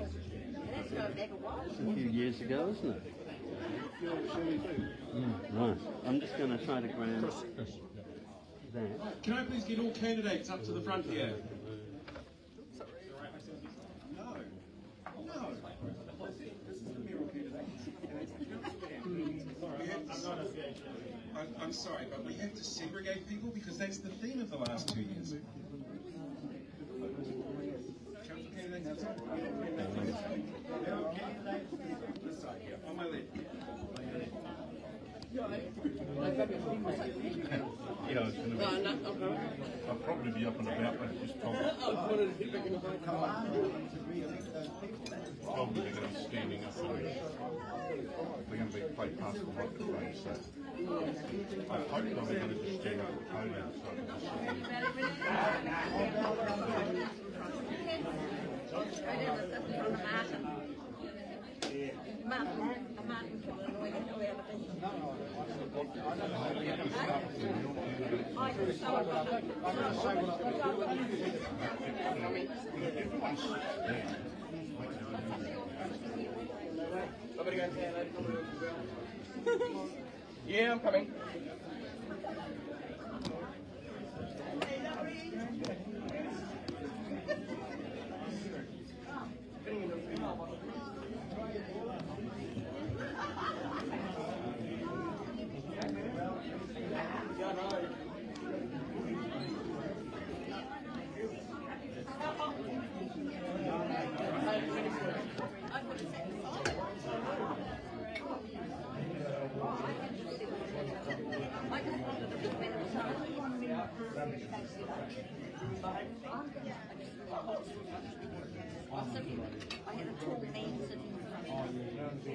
It's a few years ago, isn't it? Right. I'm just going to try to grab that. Can I please get all candidates up to the front here? No. This is the mayoral candidates. I'm sorry, but we have to segregate people because that's the theme of the last 2 years. On my left. Yeah, it's going to be. I'll probably be up and about, but just probably they're going to be standing up. They're going to be played past the microphone, so I hope they'll be able to just stand up the podium so I can Somebody got hand. Yeah, I'm coming. I had a tall man sitting in front of me.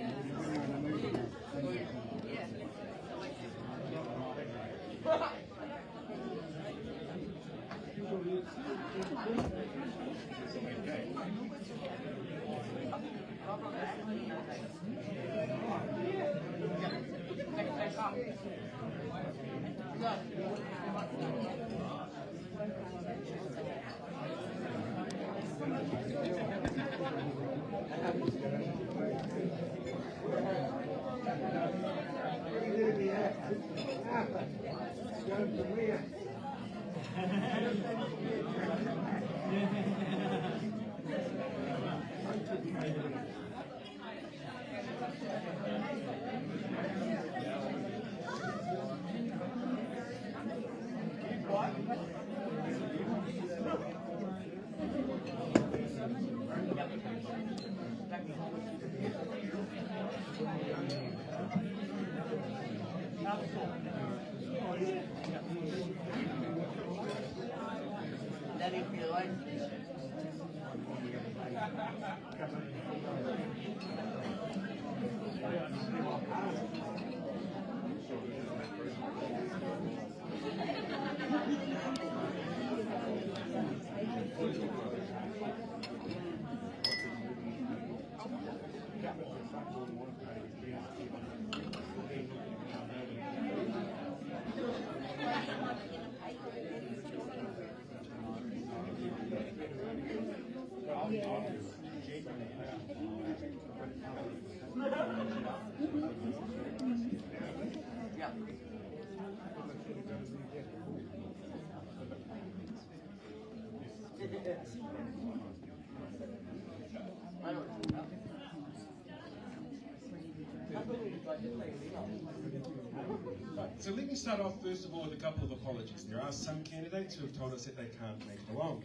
So let me start off first of all with a couple of apologies. There are some candidates who have told us that they can't make it along.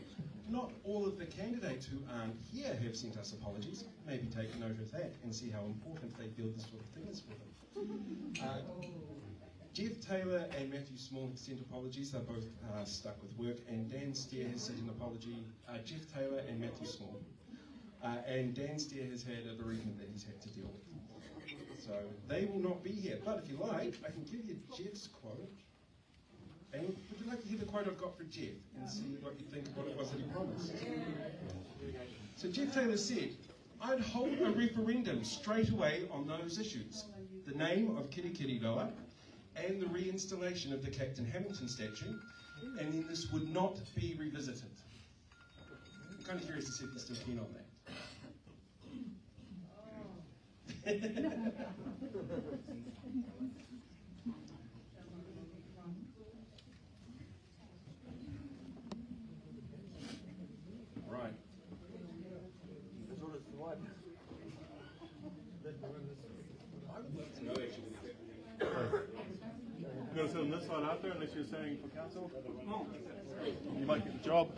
Not all of the candidates who aren't here have sent us apologies. Maybe take note of that and see how important they feel this sort of thing is for them. Jeff Taylor and Matthew Small have sent apologies. They're both stuck with work. And Dan Steer has sent an apology. Jeff Taylor and Matthew Small. And Dan Steer has had a bereavement that he's had to deal with. So they will not be here. But if you like, I can give you Jeff's quote. And would you like to hear the quote I've got for Jeff and see what you think of what it was that he promised? So Jeff Taylor said, "I'd hold a referendum straight away on those issues. The name of Kirikiriroa and the reinstallation of the Captain Hamilton statue, and then this would not be revisited." I'm kind of curious to see if he's still keen on that. Right. You're going to sit on this side after, unless you're saying for council? No. You might get the job.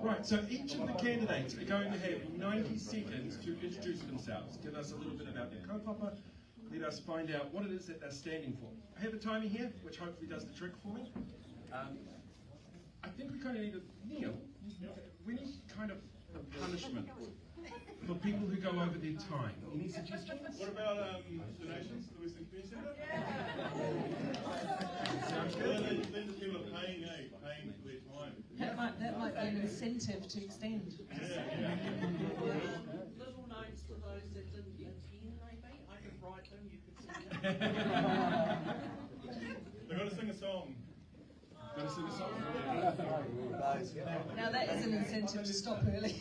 Right, so each of the candidates are going to have 90 seconds to introduce themselves, give us a little bit about their kaupapa, let us find out what it is that they're standing for. I have a timer here, which hopefully does the trick for me. I think we kind of need Neil, we need kind of a punishment for people who go over their time. Any suggestions? What about donations to the Western Community Centre? Sounds good. Then the people are paying for their time. That might be an incentive to extend. Little notes for those that didn't attend, maybe. I could write them, you could sing them. They've got to sing a song. Got to sing a song? Now that is an incentive to stop early.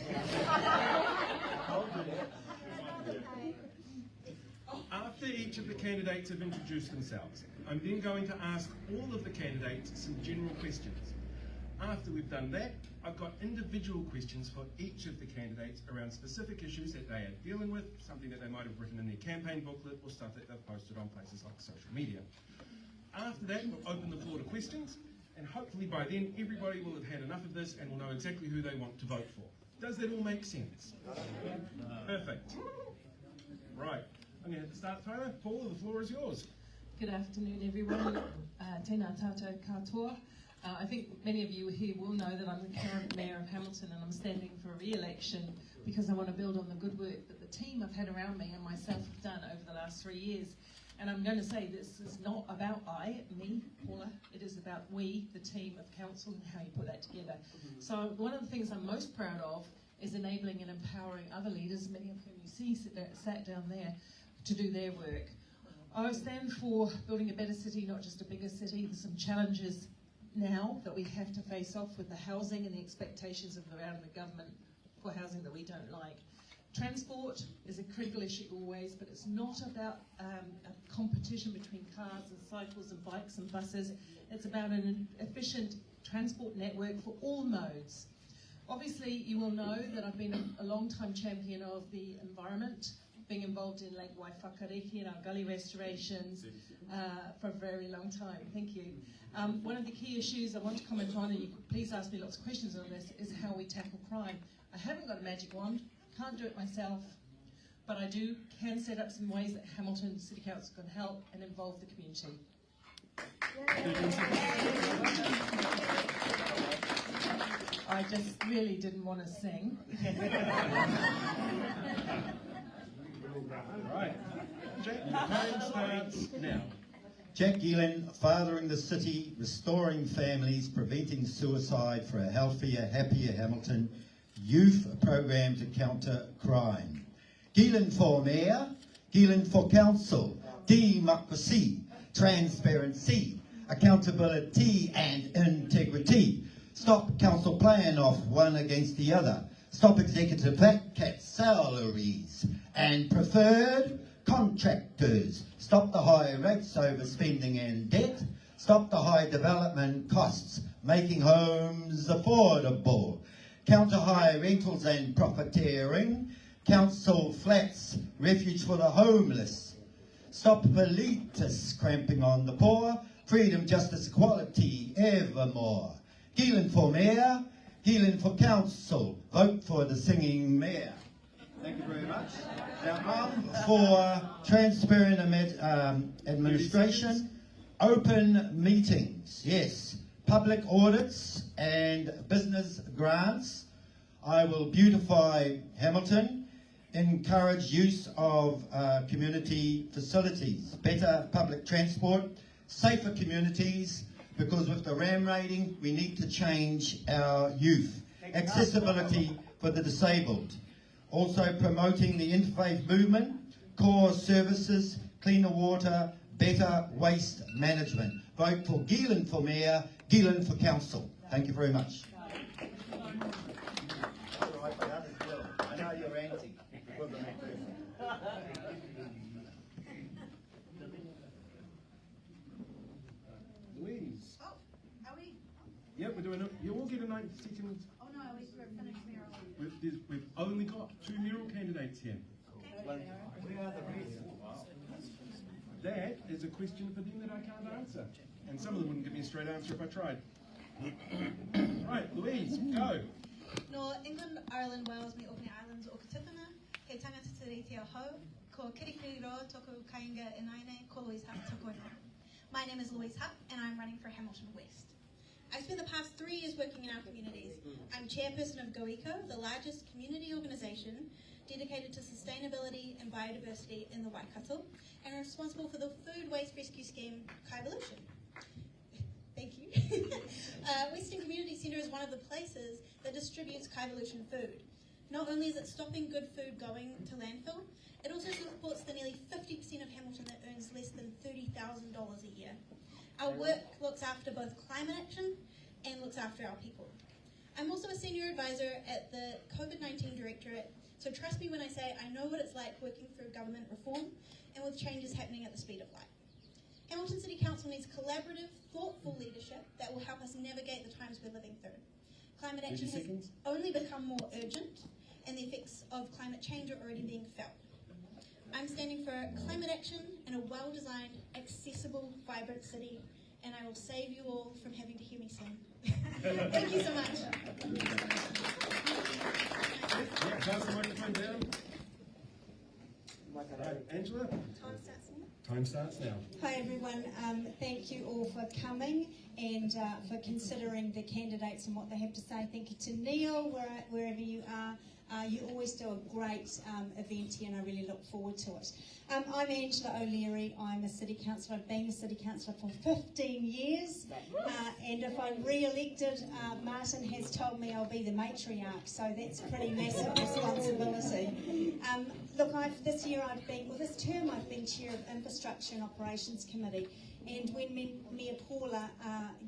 After each of the candidates have introduced themselves, I'm then going to ask all of the candidates some general questions. After we've done that, I've got individual questions for each of the candidates around specific issues that they are dealing with, something that they might have written in their campaign booklet or stuff that they've posted on places like social media. After that, we'll open the floor to questions, and hopefully by then everybody will have had enough of this and will know exactly who they want to vote for. Does that all make sense? Perfect. Right, I'm going to start the timer. Paul, the floor is yours. Good afternoon, everyone. Tēnā tātou katoa. I think many of you here will know that I'm the current Mayor of Hamilton and I'm standing for re-election because I want to build on the good work that the team I've had around me and myself have done over the last 3 years. And I'm going to say this is not about me, Paula, it is about we, the team of council, and how you put that together. So one of the things I'm most proud of is enabling and empowering other leaders, many of whom you see sat down there, to do their work. I stand for building a better city, not just a bigger city. There's some challenges now that we have to face off with the housing and the expectations of around the government for housing that we don't like. Transport is a critical issue always, but it's not about a competition between cars and cycles and bikes and buses. It's about an efficient transport network for all modes. Obviously, you will know that I've been a long-time champion of the environment, being involved in Lake Waiwhakariki and our gully restorations for a very long time. Thank you. One of the key issues I want to comment on, and you could please ask me lots of questions on this, is how we tackle crime. I haven't got a magic wand, can't do it myself, but I can set up some ways that Hamilton City Council can help and involve the community. I just really didn't want to sing. Right. Jack, time starts now. Jack Geelan, fathering the city, restoring families, preventing suicide for a healthier, happier Hamilton, youth program to counter crime. Geelan for mayor, Geelan for council, democracy, transparency, accountability and integrity. Stop council playing off one against the other. Stop executive fat cat salaries and preferred contractors. Stop the high rates, overspending and debt. Stop the high development costs, making homes affordable. Counter high rentals and profiteering. Council flats, refuge for the homeless. Stop elitists cramping on the poor. Freedom, justice, equality, evermore. Geelan for mayor, Geelan for council. Vote for the singing mayor. Thank you very much. Now on for transparent administration, open meetings, yes, public audits and business grants. I will beautify Hamilton encourage use of community facilities, better public transport, safer communities, because with the RAM rating we need to change our youth, accessibility for the disabled, also promoting the interfaith movement, core services, cleaner water, better waste management. Vote for Geelan for Mayor, Geelan for Council. Thank you very much. I know you're anti. Louise. Oh, are we? Yep, we're doing it. You all get a 90-second. Oh no, we're finished mayoral. We've only got 2 mayoral candidates here. That is a question for them that I can't answer. And some of them wouldn't give me a straight answer if I tried. Right, Louise, go. No England, Ireland, Wales, me Orkney Islands, o Katifana, he tangata te rei te aho, ko kirikiri roa toko kainga inaine, ko Louise Hutt toko ingo. My name is Louise Hutt and I'm running for Hamilton West. I've spent the past 3 years working in our communities. I'm chairperson of GoEco, the largest community organisation dedicated to sustainability and biodiversity in the Waikato, and responsible for the food waste rescue scheme Kaivolution. Thank you. Western Community Centre is one of the places that distributes Kaivolution food. Not only is it stopping good food going to landfill, it also supports the nearly 50% of Hamilton that earns less than $30,000 a year. Our work looks after both climate action and looks after our people. I'm also a senior advisor at the COVID-19 Directorate, so trust me when I say I know what it's like working through government reform and with changes happening at the speed of light. Hamilton City Council needs collaborative, thoughtful leadership that will help us navigate the times we're living through. Climate action has only become more urgent, and the effects of climate change are already being felt. I'm standing for climate action in a well-designed, accessible, vibrant city, and I will save you all from having to hear me sing. Thank you so much. Yeah, pass the microphone down. Right, Angela? Time starts now. Time starts now. Hi everyone, thank you all for coming and for considering the candidates and what they have to say. Thank you to Neil, wherever you are. You always do a great event here and I really look forward to it. I'm Angela O'Leary, I'm a City Councillor. I've been a City Councillor for 15 years and if I'm re-elected, Martin has told me I'll be the matriarch, so that's a pretty massive responsibility. Look, this term I've been Chair of Infrastructure and Operations Committee, and when Mayor Paula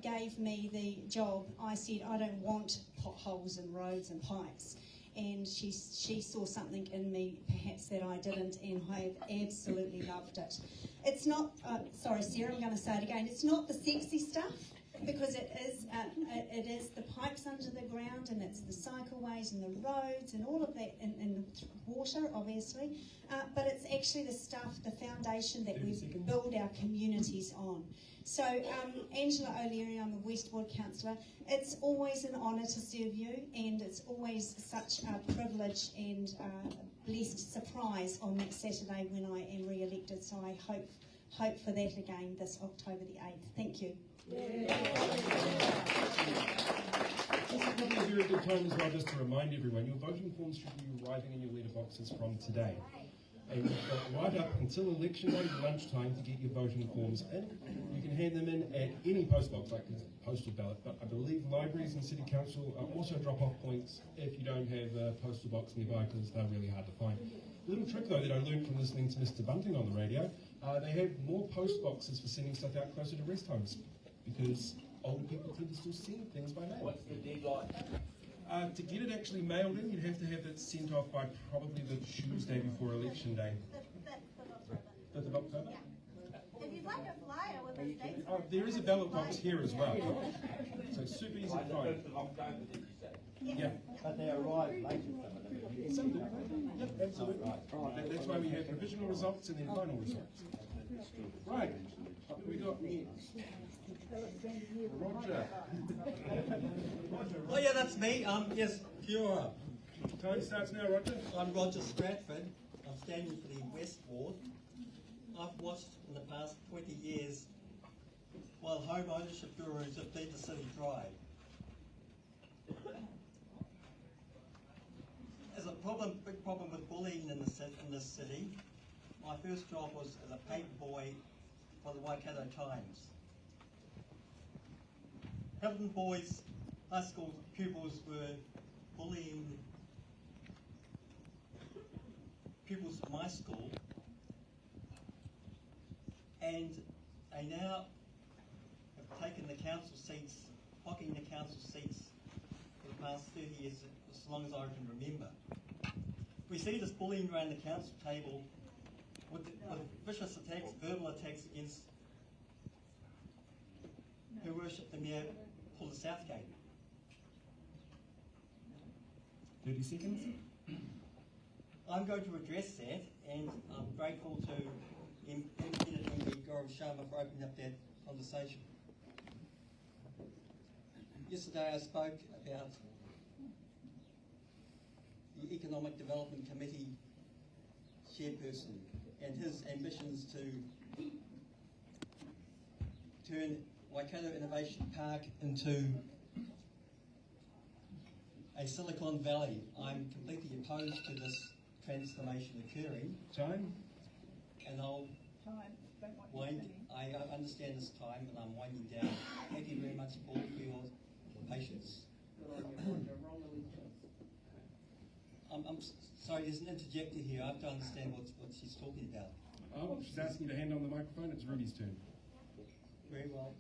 gave me the job, I said I don't want potholes and roads and pipes. And she saw something in me perhaps that I didn't, and I have absolutely loved it. It's not, sorry Sarah, I'm going to say it again, it's not the sexy stuff, because it is the pipes under the ground, and it's the cycleways and the roads and all of that, and the water obviously, but it's actually the stuff, the foundation that we build our communities on. So Angela O'Leary, I'm a West Ward Councillor. It's always an honour to serve you, and it's always such a privilege and blessed surprise on that Saturday when I am re-elected, so I hope for that again this October the 8th. Thank you. This is probably a very good time as well just to remind everyone, your voting forms should be arriving in your letterboxes from today. And you've got right up until election day, lunchtime, to get your voting forms in. You can hand them in at any post box, like a postal ballot, but I believe libraries and City Council also drop off points if you don't have a postal box nearby, because they're really hard to find. A little trick though that I learned from listening to Mr. Bunting on the radio, they have more post boxes for sending stuff out closer to rest homes, because older people tend to still send things by mail. What's the deadline? To get it actually mailed in, you'd have to have it sent off by probably the Tuesday before election day. 5th of October? Yeah. If you'd like a flyer with those dates. Oh, there is a ballot box here as well. So super easy to find. 1st of October, did you say? Yeah. But they arrive later. Some do. Yep, absolutely. That's why we have provisional results and then final results. Right. We got Roger. Oh yeah, that's me. Yes, Fiora. Time starts now, Roger. I'm Roger Stratford. I'm standing for the West Ward. I've watched in the past 20 years while home ownership gurus have beat the city dry. As a big problem with bullying in this city. My first job was as a paper boy for the Waikato Times. Hamilton boys, high school pupils were bullying pupils at my school, and they now have taken the council seats, hogging the council seats for the past 30 years, as long as I can remember. We see this bullying around the council table with vicious attacks, verbal attacks against who worship the Mayor, Paul Southgate. 30 seconds. I'm going to address that, and I'm grateful to Independent MP Gaurav Sharma for opening up that conversation. Yesterday I spoke about the Economic Development Committee chairperson and his ambitions to turn Waikato Innovation Park into a Silicon Valley. I'm completely opposed to this transformation occurring. Time? And I'll wind, I understand this time and I'm winding down. Thank you very much, Paul, for your patience. I'm sorry, there's an interjector here. I have to understand what she's talking about. Oh, she's asking you to hand on the microphone. It's Rudy's turn. Very well.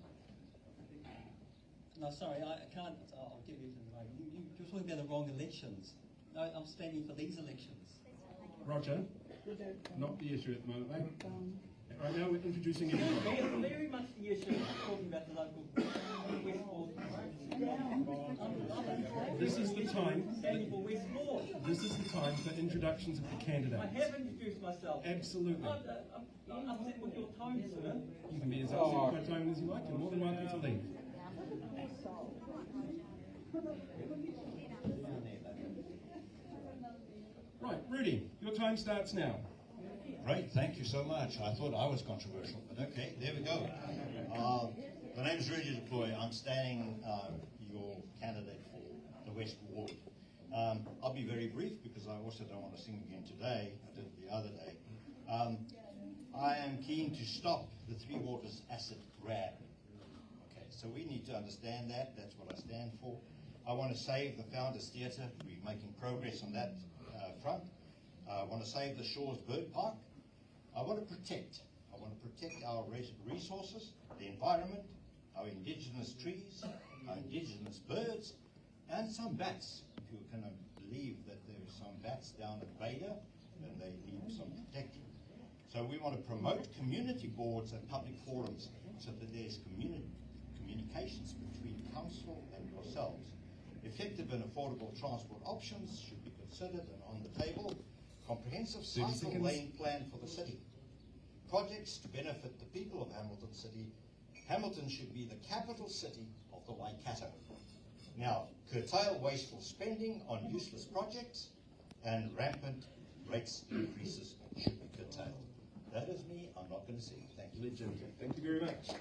No, sorry, I can't. I'll give you to the moment. You're talking about the wrong elections. No, I'm standing for these elections. Roger. Not the issue at the moment, mate. Right now we're introducing everybody. Very much the issue. I'm talking about the local West Ward. This is the time. Standing for West Ward. This is the time for introductions of the candidates. I have introduced myself. Absolutely. I'm upset with your tone, sir. You can be as upset with my tone as you like. You're more than welcome to leave. Right, Rudy, your time starts now. Great, thank you so much. I thought I was controversial, but okay, there we go. The name is Rudy DePloy. I'm standing your candidate for the West Ward. I'll be very brief because I also don't want to sing again today. I did the other day. I am keen to stop the Three Waters asset grab. Okay, so we need to understand that. That's what I stand for. I want to save the Founders Theatre. We're making progress on that front. I want to save the Shores Bird Park. I want to protect our resources, the environment, our indigenous trees, our indigenous birds, and some bats. If you can believe that there are some bats down at Vader, and they need some protecting. So we want to promote community boards and public forums so that there's communications between council and yourselves. Effective and affordable transport options should be considered and on the table. Comprehensive cycle lane plan for the city. Projects to benefit the people of Hamilton City. Hamilton should be the capital city of the Waikato. Now, curtail wasteful spending on useless projects, and rampant rates increases should be curtailed. That is me. I'm not going to sing. Thank you. Legend. Thank you very much.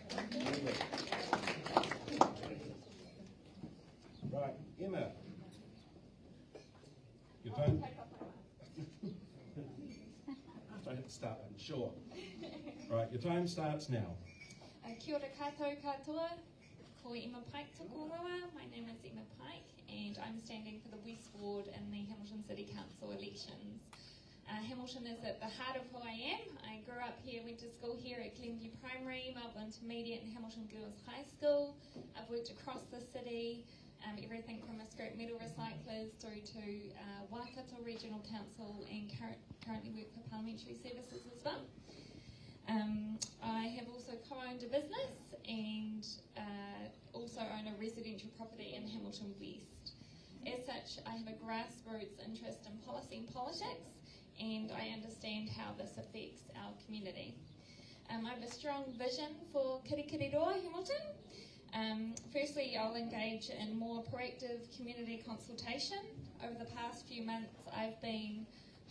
Right, Emma. Your time? I hit the start button, sure. Right, your time starts now. Kia ora koutou katoa, ko Emma Pike tōku ingoa. My name is Emma Pike and I'm standing for the West Ward in the Hamilton City Council elections. Hamilton is at the heart of who I am. I grew up here, went to school here at Glenview Primary, Melbourne Intermediate and Hamilton Girls High School. I've worked across the city, everything from a scrap metal recyclers through to Waikato Regional Council, and currently work for Parliamentary Services as well. I have also co-owned a business and also own a residential property in Hamilton West. As such, I have a grassroots interest in policy and politics, and I understand how this affects our community. I have a strong vision for Kirikiriroa Hamilton. Firstly, I'll engage in more proactive community consultation. Over the past few months, I've been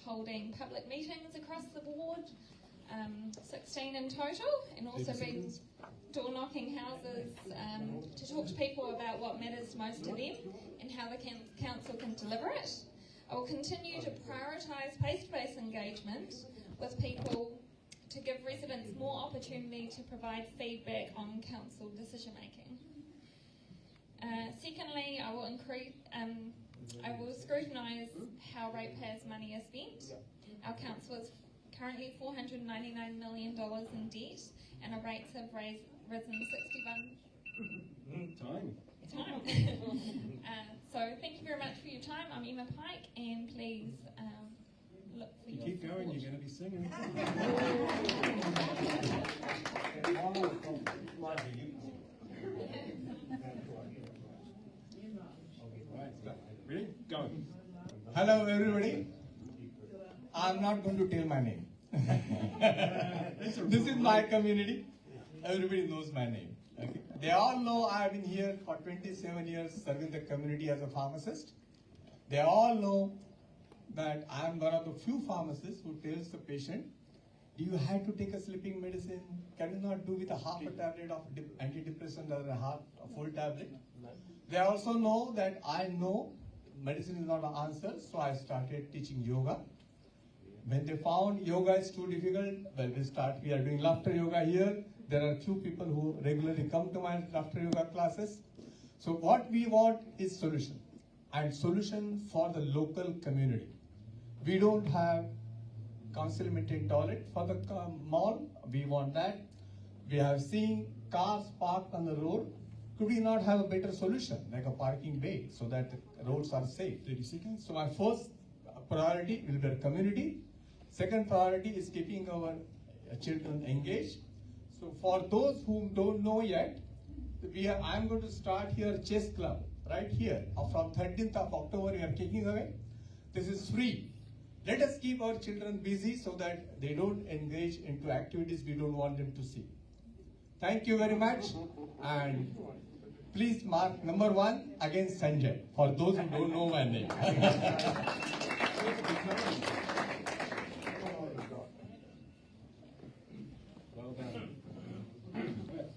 holding public meetings across the ward, 16 in total, and also been door knocking houses to talk to people about what matters most to them and how the council can deliver it. I will continue to prioritise face-to-face engagement with people to give residents more opportunity to provide feedback on council decision making. Secondly, I will scrutinise how ratepayers' money is spent. Our council is currently $499 million in debt, and our rates have risen 61. Time. So thank you very much for your time. I'm Emma Pike, and please look for your Keep going, you're going to be singing. Ready? Go. Hello everybody. I'm not going to tell my name. This is my community. Everybody knows my name. Okay. They all know I've been here for 27 years serving the community as a pharmacist. They all know that I'm one of the few pharmacists who tells the patient, do you have to take a sleeping medicine? Can you not do with a half a tablet of antidepressant or a full tablet? They also know that I know medicine is not an answer, so I started teaching yoga. When they found yoga is too difficult, well, we are doing laughter yoga here. There are few people who regularly come to my laughter yoga classes. So what we want is solution, and solution for the local community. We don't have council maintained toilet for the mall. We want that. We have seen cars parked on the road. Could we not have a better solution, like a parking bay, so that the roads are safe? 30 seconds. So my first priority will be our community. Second priority is keeping our children engaged. So for those who don't know yet, I'm going to start here chess club right here. From 13th of October, we are kicking away. This is free. Let us keep our children busy so that they don't engage into activities we don't want them to see. Thank you very much. And please mark number 1 against Sanjay, for those who don't know my name. Well done.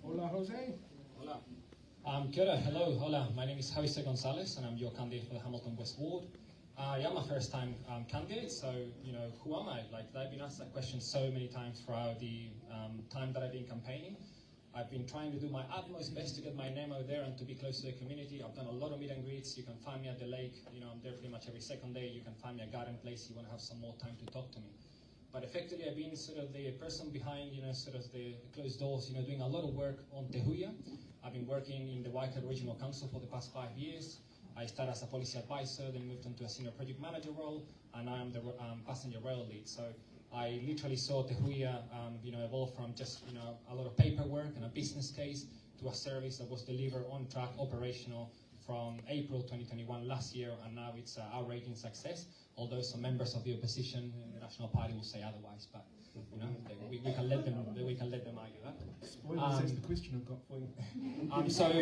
Hola, Jose. Hola. Kia ora, hello, hola. My name is Javier Gonzalez, and I'm your candidate for the Hamilton West Ward. I am a first-time candidate, so, who am I? Like, I've been asked that question so many times throughout the time that I've been campaigning. I've been trying to do my utmost best to get my name out there and to be close to the community. I've done a lot of meet and greets. You can find me at the lake. I'm there pretty much every second day. You can find me at Garden Place. You want to have some more time to talk to me. But effectively, I've been sort of the person behind, sort of the closed doors, doing a lot of work on Tehuya. I've been working in the Waikato Regional Council for the past 5 years. I started as a policy advisor, then moved into a senior project manager role, and I am the passenger rail lead. So I literally saw Tehuya, evolve from just, a lot of paperwork and a business case to a service that was delivered on track, operational from April 2021 last year, and now it's our rating success. Although some members of the opposition, the National Party, will say otherwise, but we can let them argue that. Spoiler, that's the question I've got for you. So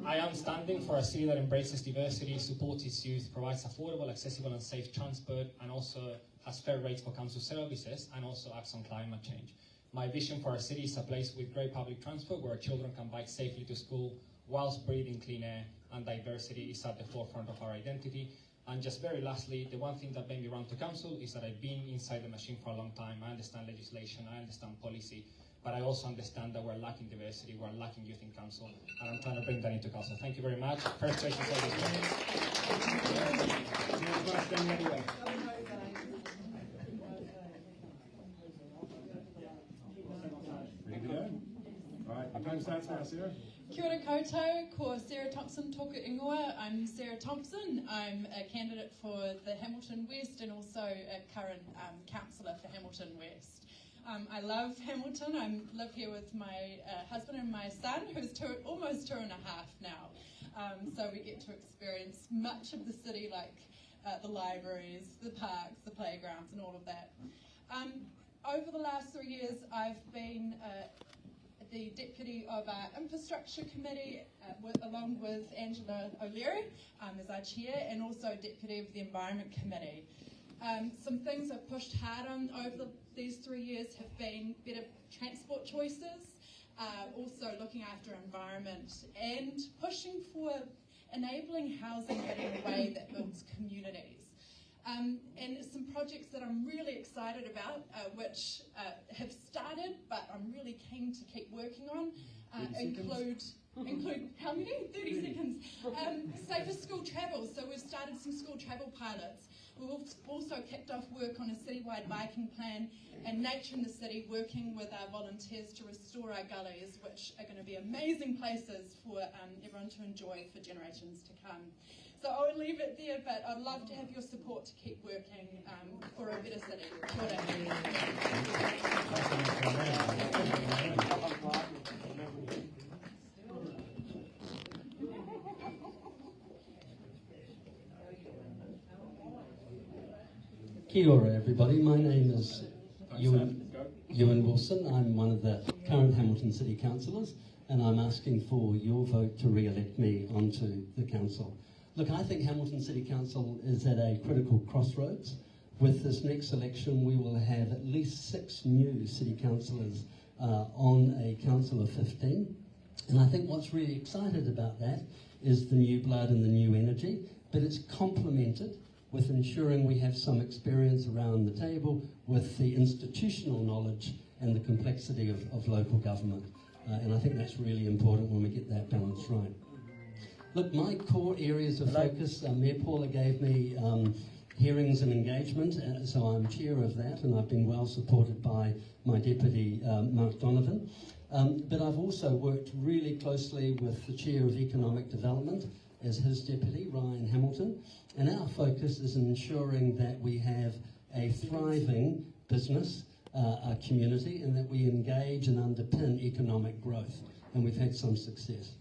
I am standing for a city that embraces diversity, supports its youth, provides affordable, accessible and safe transport, and also has fair rates for council services, and also acts on climate change. My vision for our city is a place with great public transport where children can bike safely to school whilst breathing clean air, and diversity is at the forefront of our identity. And just very lastly, the one thing that made me run to council is that I've been inside the machine for a long time. I understand legislation, I understand policy, but I also understand that we're lacking diversity, we're lacking youth in council, and I'm trying to bring that into council. Thank you very much. First question Right, the time starts now, Sarah. Kia ora koutou, ko Sarah Thompson toku ingoa. I'm Sarah Thompson. I'm a candidate for the Hamilton West and also a current councillor for Hamilton West. I love Hamilton. I live here with my husband and my son, who's almost 2.5 now. So we get to experience much of the city, like the libraries, the parks, the playgrounds and all of that. Over the last 3 years, I've been the deputy of our infrastructure committee, along with Angela O'Leary as our chair, and also deputy of the environment committee. Some things I've pushed hard on over these 3 years have been better transport choices, also looking after environment, and pushing for enabling housing in a way that builds communities. And some projects that I'm really excited about, which have started, but I'm really keen to keep working on, include how many? 30 seconds. Safer school travel. So we've started some school travel pilots. We've also kicked off work on a citywide biking plan and Nature in the City, working with our volunteers to restore our gullies, which are going to be amazing places for everyone to enjoy for generations to come. So I will leave it there, but I'd love to have your support to keep working for a better city. Kia ora, everybody. My name is Ewan Wilson. I'm one of the current Hamilton City Councillors, and I'm asking for your vote to re-elect me onto the council. Look, I think Hamilton City Council is at a critical crossroads. With this next election, we will have at least 6 new city councillors on a council of 15. And I think what's really excited about that is the new blood and the new energy, but it's complemented with ensuring we have some experience around the table with the institutional knowledge and the complexity of local government. And I think that's really important when we get that balance right. Look, my core areas of focus, Mayor Paula gave me hearings and engagement, so I'm chair of that, and I've been well supported by my deputy, Mark Donovan. But I've also worked really closely with the chair of economic development as his deputy, Ryan Hamilton, and our focus is ensuring that we have a thriving business community and that we engage and underpin economic growth, and we've had some success.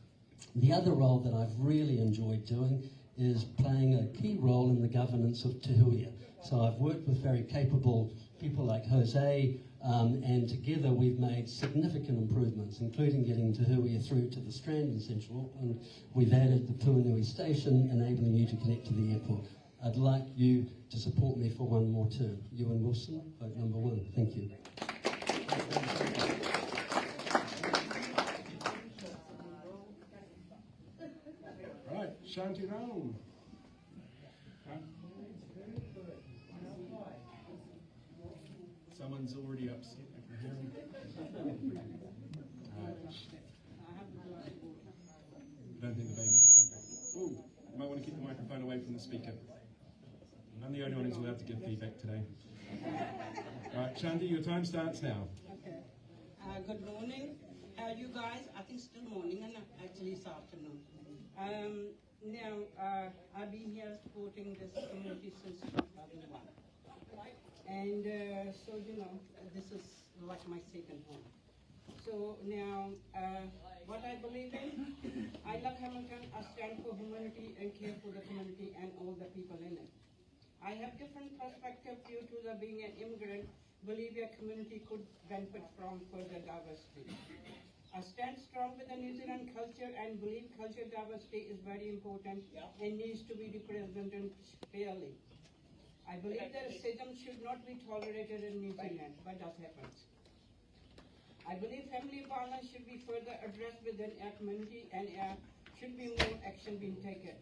The other role that I've really enjoyed doing is playing a key role in the governance of Te Huia. So I've worked with very capable people like Jose, and together we've made significant improvements, including getting Te Huia through to the Strand in Central Auckland. We've added the Puanui station, enabling you to connect to the airport. I'd like you to support me for one more term. Ewan Wilson, vote number 1. Thank you. Right, Shanti Rao. Someone's already upset. I can hear him. Don't think the baby will. Oh, you might want to keep the microphone away from the speaker. I'm the only one who's allowed to give feedback today. Right, Shanti, your time starts now. Okay. Good morning. You guys, I think still morning, and actually it's afternoon. I've been here supporting this community since 2001. And so, this is like my second home. So now, what I believe in, I love Hamilton. I stand for humanity and care for the community and all the people in it. I have different perspective due to the being an immigrant. Believe a community could benefit from further diversity. I stand strong with the New Zealand culture and believe cultural diversity is very important and needs to be represented fairly. I believe that racism should not be tolerated in New Zealand, but that happens. I believe family violence should be further addressed within our community and should be more action being taken.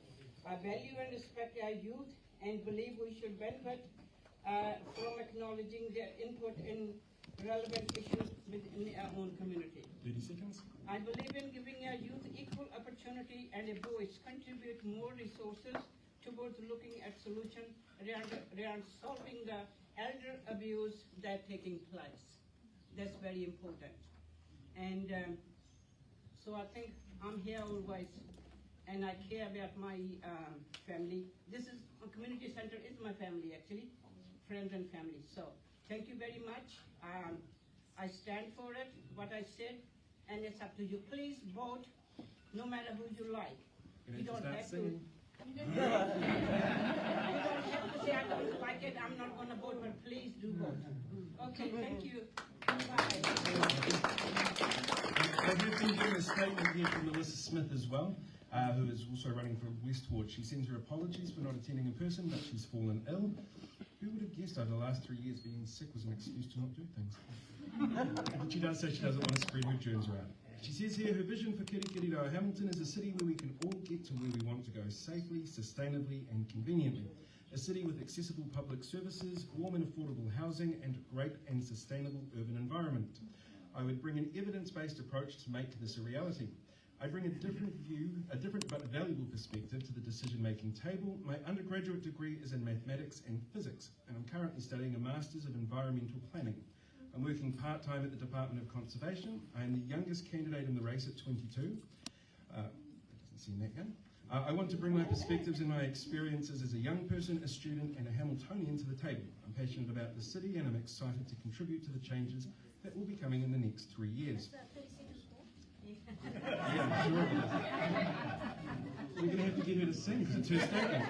I value and respect our youth and believe we should benefit from acknowledging their input in relevant issues within our own community. 30 seconds. I believe in giving our youth equal opportunity and a voice, contribute more resources towards looking at solutions around solving the elder abuse that's taking place. That's very important. And so I think I'm here always, and I care about my family. This is a community center is my family actually, friends and family. So thank you very much. I stand for it, what I said, and it's up to you. Please vote, no matter who you like. You don't have to. You don't have to say I don't like it, I'm not going to vote, but please do vote. Okay, thank you. Bye. We've been getting a statement here from Melissa Smith as well, who is also running for Westward. She sends her apologies for not attending in person, but she's fallen ill. Who would have guessed over the last 3 years being sick was an excuse to not do things? But she does say she doesn't want to spread her germs around. She says here, her vision for Kirikiriroa Hamilton is a city where we can all get to where we want to go safely, sustainably and conveniently. A city with accessible public services, warm and affordable housing and a great and sustainable urban environment. I would bring an evidence-based approach to make this a reality. I bring a different but valuable perspective to the decision-making table. My undergraduate degree is in mathematics and physics, and I'm currently studying a Masters of Environmental Planning. I'm working part-time at the Department of Conservation. I am the youngest candidate in the race at 22. Doesn't seem that young. I want to bring my perspectives and my experiences as a young person, a student, and a Hamiltonian to the table. I'm passionate about the city, and I'm excited to contribute to the changes that will be coming in the next 3 years. Yeah, I'm sure it is. We're going to have to get her to sing because it's her statement.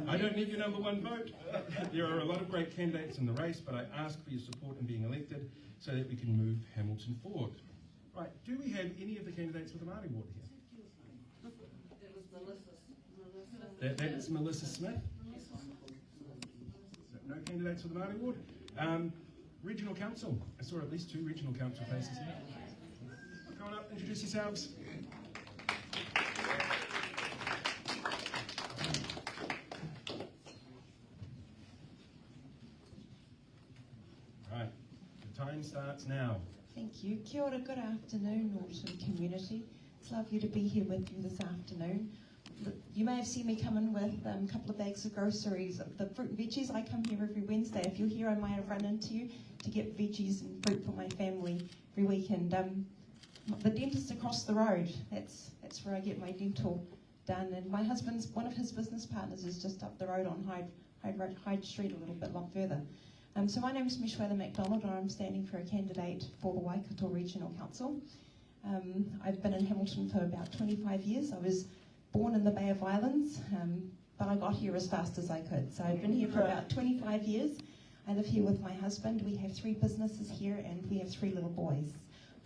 I don't need your number one vote. There are a lot of great candidates in the race, but I ask for your support in being elected so that we can move Hamilton forward. Right, do we have any of the candidates for the Māori ward here? That's Melissa Smith. No candidates for the Māori ward. Regional Council. I saw at least 2 Regional Council faces here. Come on up, introduce yourselves. Right, the time starts now. Thank you. Kia ora, good afternoon, Norton community. It's lovely to be here with you this afternoon. You may have seen me come in with a couple of bags of groceries. The fruit and veggies, I come here every Wednesday. If you're here, I might have run into you to get veggies and fruit for my family every weekend. The dentist across the road, that's where I get my dental done. And my husband's, one of his business partners is just up the road on Hyde Street a little bit long further. So my name is Mishwela MacDonald, and I'm standing for a candidate for the Waikato Regional Council. I've been in Hamilton for about 25 years. I was born in the Bay of Islands, but I got here as fast as I could. So I've been here for about 25 years. I live here with my husband. We have 3 businesses here, and we have 3 little boys.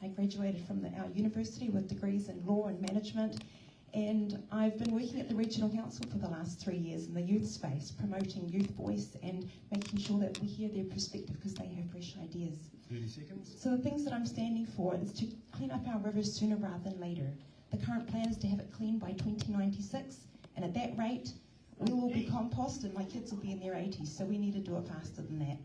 I graduated from our university with degrees in law and management, and I've been working at the Regional Council for the last 3 years in the youth space, promoting youth voice and making sure that we hear their perspective because they have fresh ideas. 30 seconds. So the things that I'm standing for is to clean up our rivers sooner rather than later. The current plan is to have it clean by 2096, and at that rate, we will be compost and my kids will be in their 80s, so we need to do it faster than that.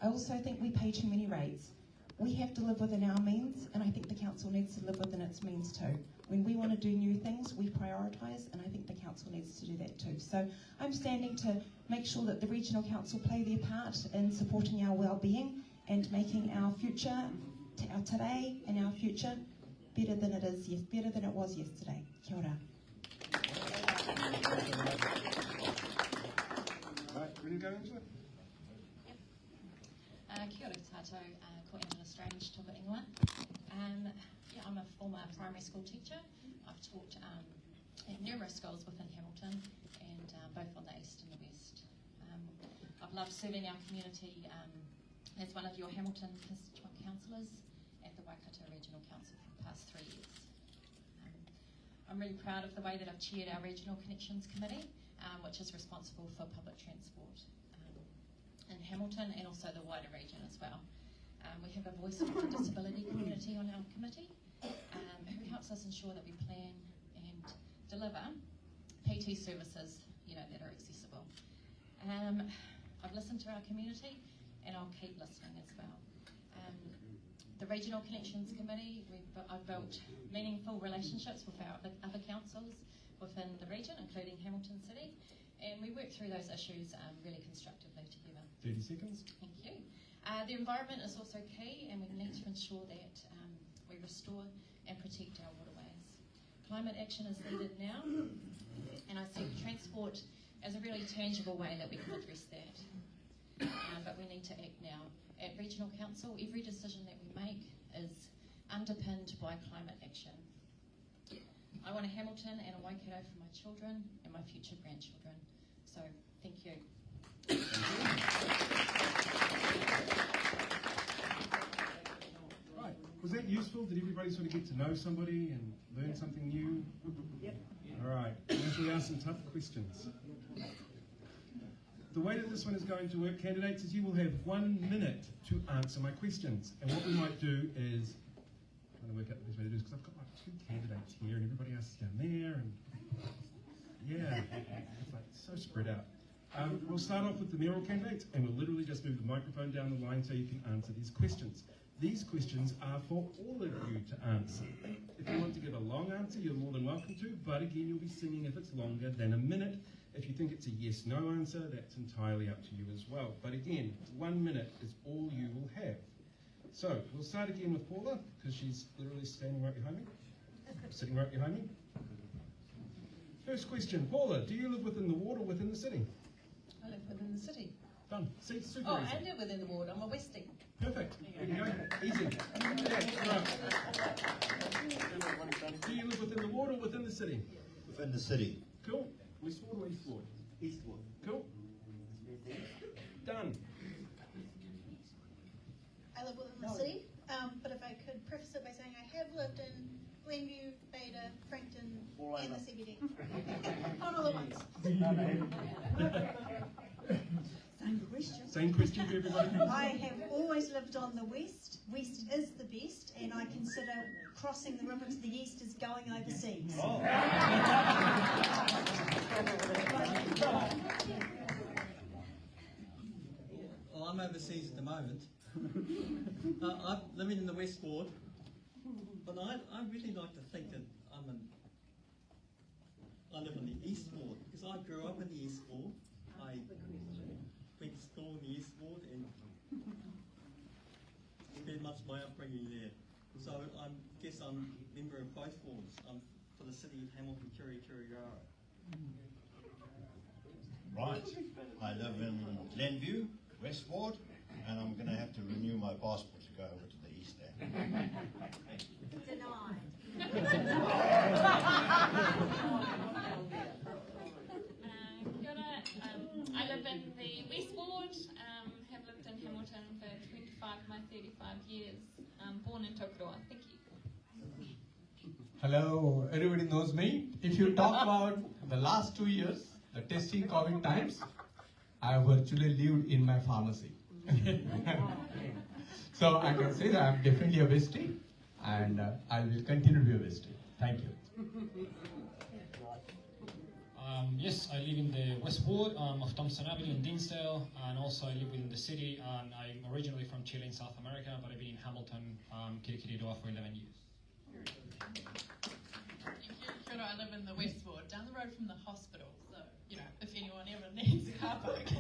I also think we pay too many rates. We have to live within our means, and I think the council needs to live within its means too. When we want to do new things, we prioritise, and I think the council needs to do that too. So I'm standing to make sure that the Regional Council play their part in supporting our well-being and making our future, our today and our future, better than it is, better than it was yesterday. Kia ora. Right, ready to go into it? Kia ora tātou, ko Angela Strange, toka ingoa. Yeah, I'm a former primary school teacher. I've taught at numerous schools within Hamilton, and both on the east and the west. I've loved serving our community as one of your Hamilton constituent councillors at the Waikato Regional Council for the past 3 years. I'm really proud of the way that I've chaired our Regional Connections Committee, which is responsible for public transport in Hamilton and also the wider region as well. We have a voice for the disability community on our committee, who helps us ensure that we plan and deliver PT services, that are accessible. I've listened to our community, and I'll keep listening as well. The Regional Connections Committee, I've built meaningful relationships with our other councils within the region, including Hamilton City, and we work through those issues really constructively together. 30 seconds. Thank you. The environment is also key, and we need to ensure that we restore and protect our waterways. Climate action is needed now, and I see transport as a really tangible way that we can address that. But we need to act now. At Regional Council, every decision that we make is underpinned by climate action. I want a Hamilton and a Waikato for my children and my future grandchildren. So, thank you. Right, was that useful? Did everybody sort of get to know somebody and learn something new? Yep. All right, now we ask some tough questions. The way that this one is going to work, candidates, is you will have 1 minute to answer my questions. And what we might do is, trying to work out the best way to do this, because I've got like 2 candidates here and everybody else is down there, and yeah, it's like so spread out. We'll start off with the mayoral candidates, and we'll literally just move the microphone down the line so you can answer these questions. These questions are for all of you to answer. If you want to give a long answer, you're more than welcome to, but again, you'll be singing if it's longer than a minute. If you think it's a yes-no answer, that's entirely up to you as well. But again, 1 minute is all you will have. So, we'll start again with Paula, because she's literally standing right behind me, sitting right behind me. First question, Paula, do you live within the ward or within the city? I live within the city. Done. See, super Oh, easy. I live within the ward. I'm a Westie. Perfect. There you go. Easy. Yeah, right. Do you live within the ward or within the city? Within the city. Cool. West ward or east ward? East ward. Cool. Done. I live within the city, but if I could preface it by saying I have lived in Glenview, Beta, Frankton, and the CBD. Not all at once. Same question. Same question for everybody. I have always lived on the west. West is the best, and I consider crossing the river to the east as going overseas. Oh. Well, I'm overseas at the moment. I'm living in the West Ward, but I really like to think that I live in the East Ward, because I grew up in the East Ward. I went to school in the East Ward and spent much of my upbringing there. So I guess I'm a member of both wards. I'm for the city of Hamilton, Kirikiriara. Right. I live in Glenview, West Ward, and I'm going to have to renew my passport to go over to the east end. Denied. I live in the West Ward, have lived in Hamilton for 25 my 35 years, born in Tokoroa. Thank you. Hello, everybody knows me. If you talk about the last 2 years, the testing COVID times, I virtually lived in my pharmacy. So I can say that I'm definitely a Westie, and I will continue to be a Westie. Thank you. Yes, I live in the West Ward of Thompson Avenue in Dinsdale, and also I live within the city. And I'm originally from Chile in South America, but I've been in Hamilton, Kirikiriroa for 11 years. Kia ora, I live in the West Ward, down the road from the hospital. So, if anyone ever needs a car park.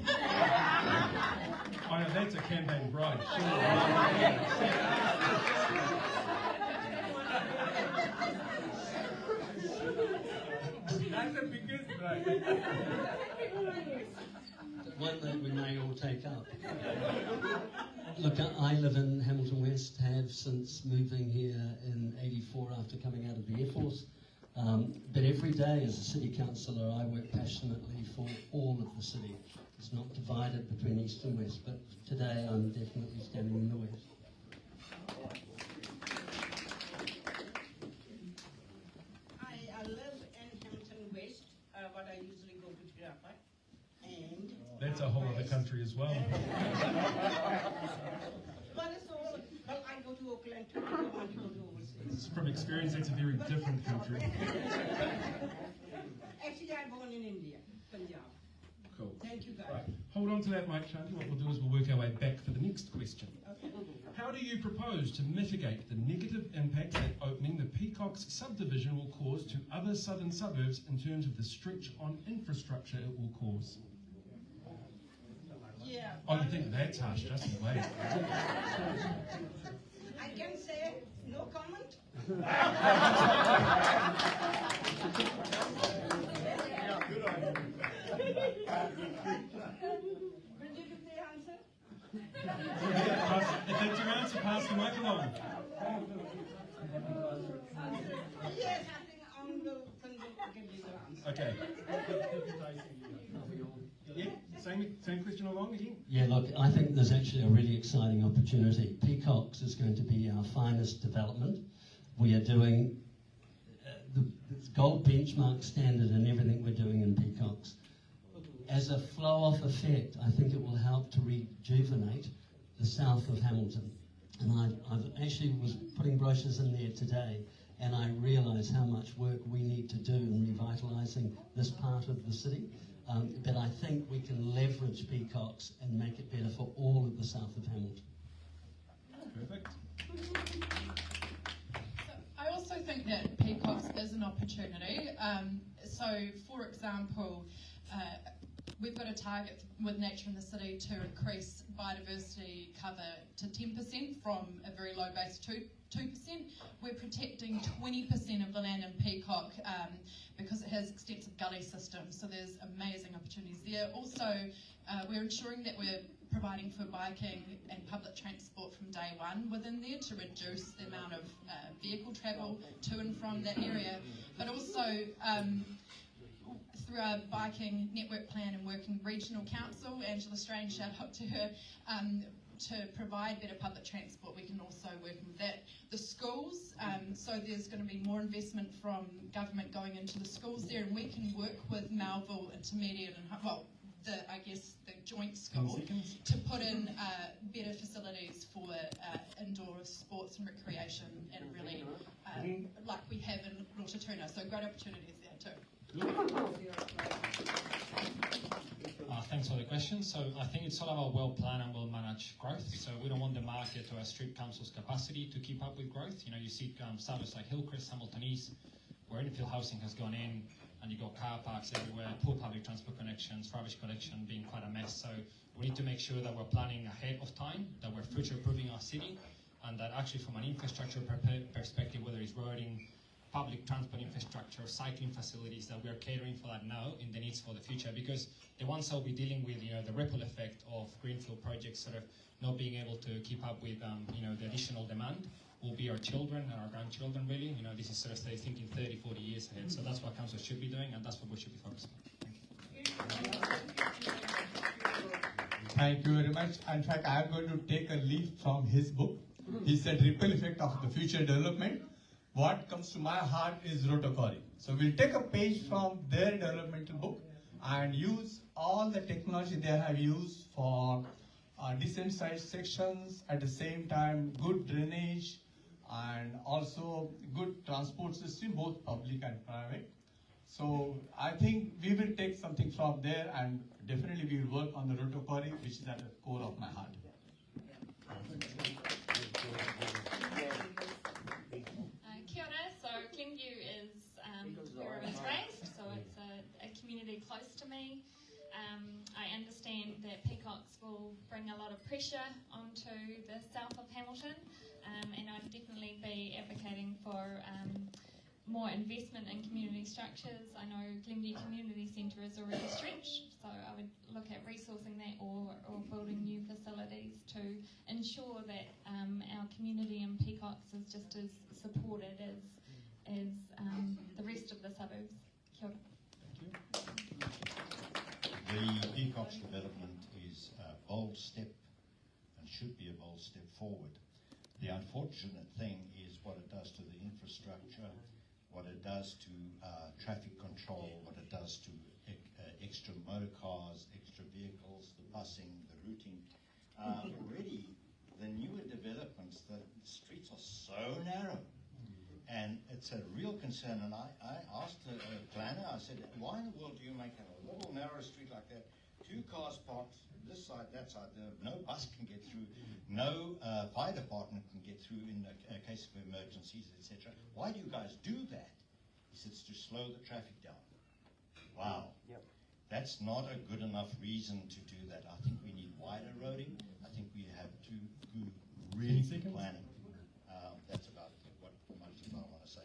Oh, no, that's a campaign bride. That's the biggest bride. One that we may all take up. Look, I live in Hamilton West, have since moving here in '84 after coming out of the Air Force. But every day as a city councillor, I work passionately for all of the city. It's not divided between east and west, but today I'm definitely standing in the west. I live in Hamilton West, but I usually go to Tirapa. And That's a whole other country as well. but it's all, well, I go to Auckland too, I don't want to go to overseas. From experience, that's a very different country. Actually, I'm born in India, Punjab. Cool. Thank you, guys. Right. Hold on to that mic, Shanti. What we'll do is we'll work our way back for the next question. Okay. How do you propose to mitigate the negative impact that opening the Peacocks subdivision will cause to other southern suburbs in terms of the stretch on infrastructure it will cause? Yeah. Oh, you think that's harsh? Just wait. I can say no comment. Good idea. Bridget, did they answer? If that's your answer, pass the mic along. Yes, I think on the thing I can give the answer. Okay. Yeah, same question along again? Yeah, look, I think there's actually a really exciting opportunity. Peacocks is going to be our finest development. We are doing the gold benchmark standard in everything we're doing in Peacocks. As a flow-off effect, I think it will help to rejuvenate the south of Hamilton. And I've actually was putting brochures in there today, and I realise how much work we need to do in revitalising this part of the city. But I think we can leverage peacocks and make it better for all of the south of Hamilton. Perfect. I also think that peacocks is an opportunity. So, for example, we've got a target with Nature in the City to increase biodiversity cover to 10% from a very low base 2%. We're protecting 20% of the land in Peacock because it has extensive gully systems, so there's amazing opportunities there. Also, we're ensuring that we're providing for biking and public transport from day one within there to reduce the amount of vehicle travel to and from that area, but also through our biking network plan and working regional council, Angela Strange, shout out to her, to provide better public transport. We can also work with that. The schools, so there's going to be more investment from government going into the schools there, and we can work with Melville Intermediate and, well, the joint school to put in better facilities for indoor sports and recreation, and really like we have in Rotorua. So great opportunities there too. Thanks for the question. So I think it's all about well-planned and well-managed growth. So we don't want the market or a street council's capacity to keep up with growth. You know, you see suburbs like Hillcrest, Hamilton East, where infill housing has gone in, and you've got car parks everywhere, poor public transport connections, rubbish collection being quite a mess. So we need to make sure that we're planning ahead of time, that we're future-proofing our city, and that actually from an infrastructure perspective, whether it's roading, public transport infrastructure, cycling facilities, that we are catering for that now in the needs for the future, because the ones that will be dealing with, you know, the ripple effect of greenfield projects sort of not being able to keep up with, you know, the additional demand will be our children and our grandchildren, really. You know, this is sort of thinking 30, 40 years ahead. So that's what council should be doing, and that's what we should be focusing on. Thank you very much. In fact, I am going to take a leaf from his book. He said, Ripple Effect of the Future Development. What comes to my heart is Rotorua. So we'll take a page from their developmental book and use all the technology they have used for decent sized sections, at the same time good drainage and also good transport system, both public and private. So I think we will take something from there, and definitely we will work on the Rotorua, which is at the core of my heart. Kia ora. So Glenview is where I was raised, so it's a community close to me. I understand that peacocks will bring a lot of pressure onto the south of Hamilton, and I'd definitely be advocating for more investment in community structures. I know Glenview Community Centre is already stretched, so I would look at resourcing that or building new facilities to ensure that our community in Peacocks is just as supported as the rest of the suburbs. Kia ora. The Peacocks development is a bold step and should be a bold step forward. The unfortunate thing is what it does to the infrastructure, what it does to traffic control, what it does to extra motor cars, extra vehicles, the busing, the routing. Already, the newer developments, the streets are so narrow. And it's a real concern, and I asked the planner, I said, why in the world do you make a little narrow street like that? 2 cars parked this side, that side, no bus can get through, no fire department can get through in a case of emergencies, etc. Why do you guys do that? He said, it's to slow the traffic down. Wow. Yep. That's not a good enough reason to do that. I think we need wider roading. I think we have to do really good planning. That's about what much as I want to say.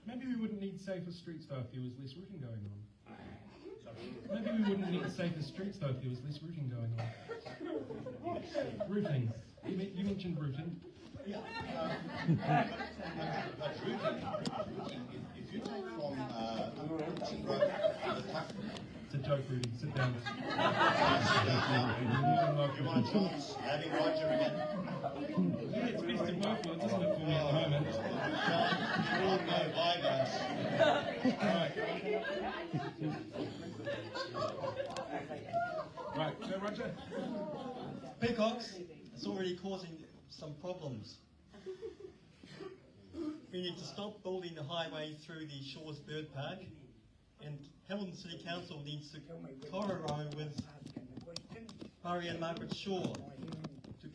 Maybe we wouldn't need safer streets though if there was less routing going on. Maybe we wouldn't need safer streets though if there was less routing going on. Routing. You mentioned routing. Yeah. But routing, if you take from it's a joke, Rudy. Sit down. You want a chance having Roger again? Yeah, it's best of both worlds, isn't it, for me at the moment? Okay, bye guys. Right, so Roger? Peacocks, it's already causing some problems. We need to stop building the highway through the Shores Bird Park, and Hamilton City Council needs to correlate with Murray and Margaret Shaw to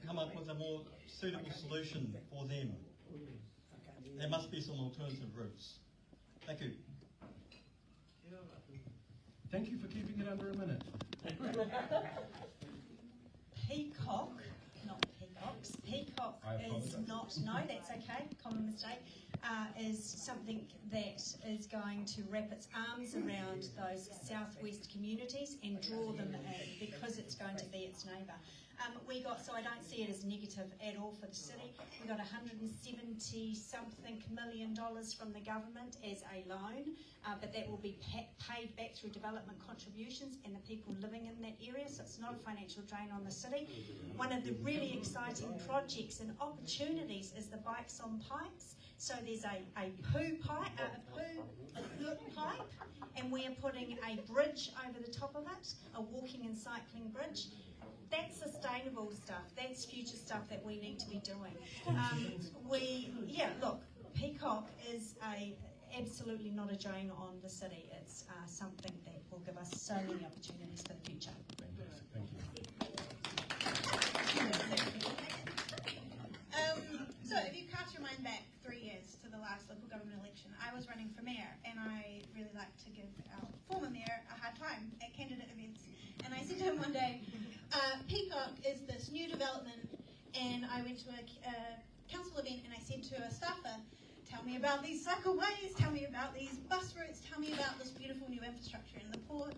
come up with a more suitable solution for them. There must be some alternative routes. Thank you. Thank you for keeping it under a minute. Peacock, not peacocks. Peacock is not, no, that's okay, common mistake, is something that is going to wrap its arms around those southwest communities and draw them in because it's going to be its neighbour. So I don't see it as negative at all for the city. We got $170-something million from the government as a loan, but that will be paid back through development contributions and the people living in that area, so it's not a financial drain on the city. One of the really exciting projects and opportunities is the Bikes on Pipes. So there's a poo pipe, and we're putting a bridge over the top of it, a walking and cycling bridge. That's sustainable stuff. That's future stuff that we need to be doing. Look, Peacock is absolutely not a drain on the city. It's something that will give us so many opportunities for the future. Thank you. So if you cast your mind back 3 years to the last local government election, I was running for mayor, and I really like to give our former mayor a hard time at candidate events. And I said to him one day, Peacock is this new development, and I went to a council event and I said to a staffer, tell me about these cycleways, tell me about these bus routes, tell me about this beautiful new infrastructure. And the poor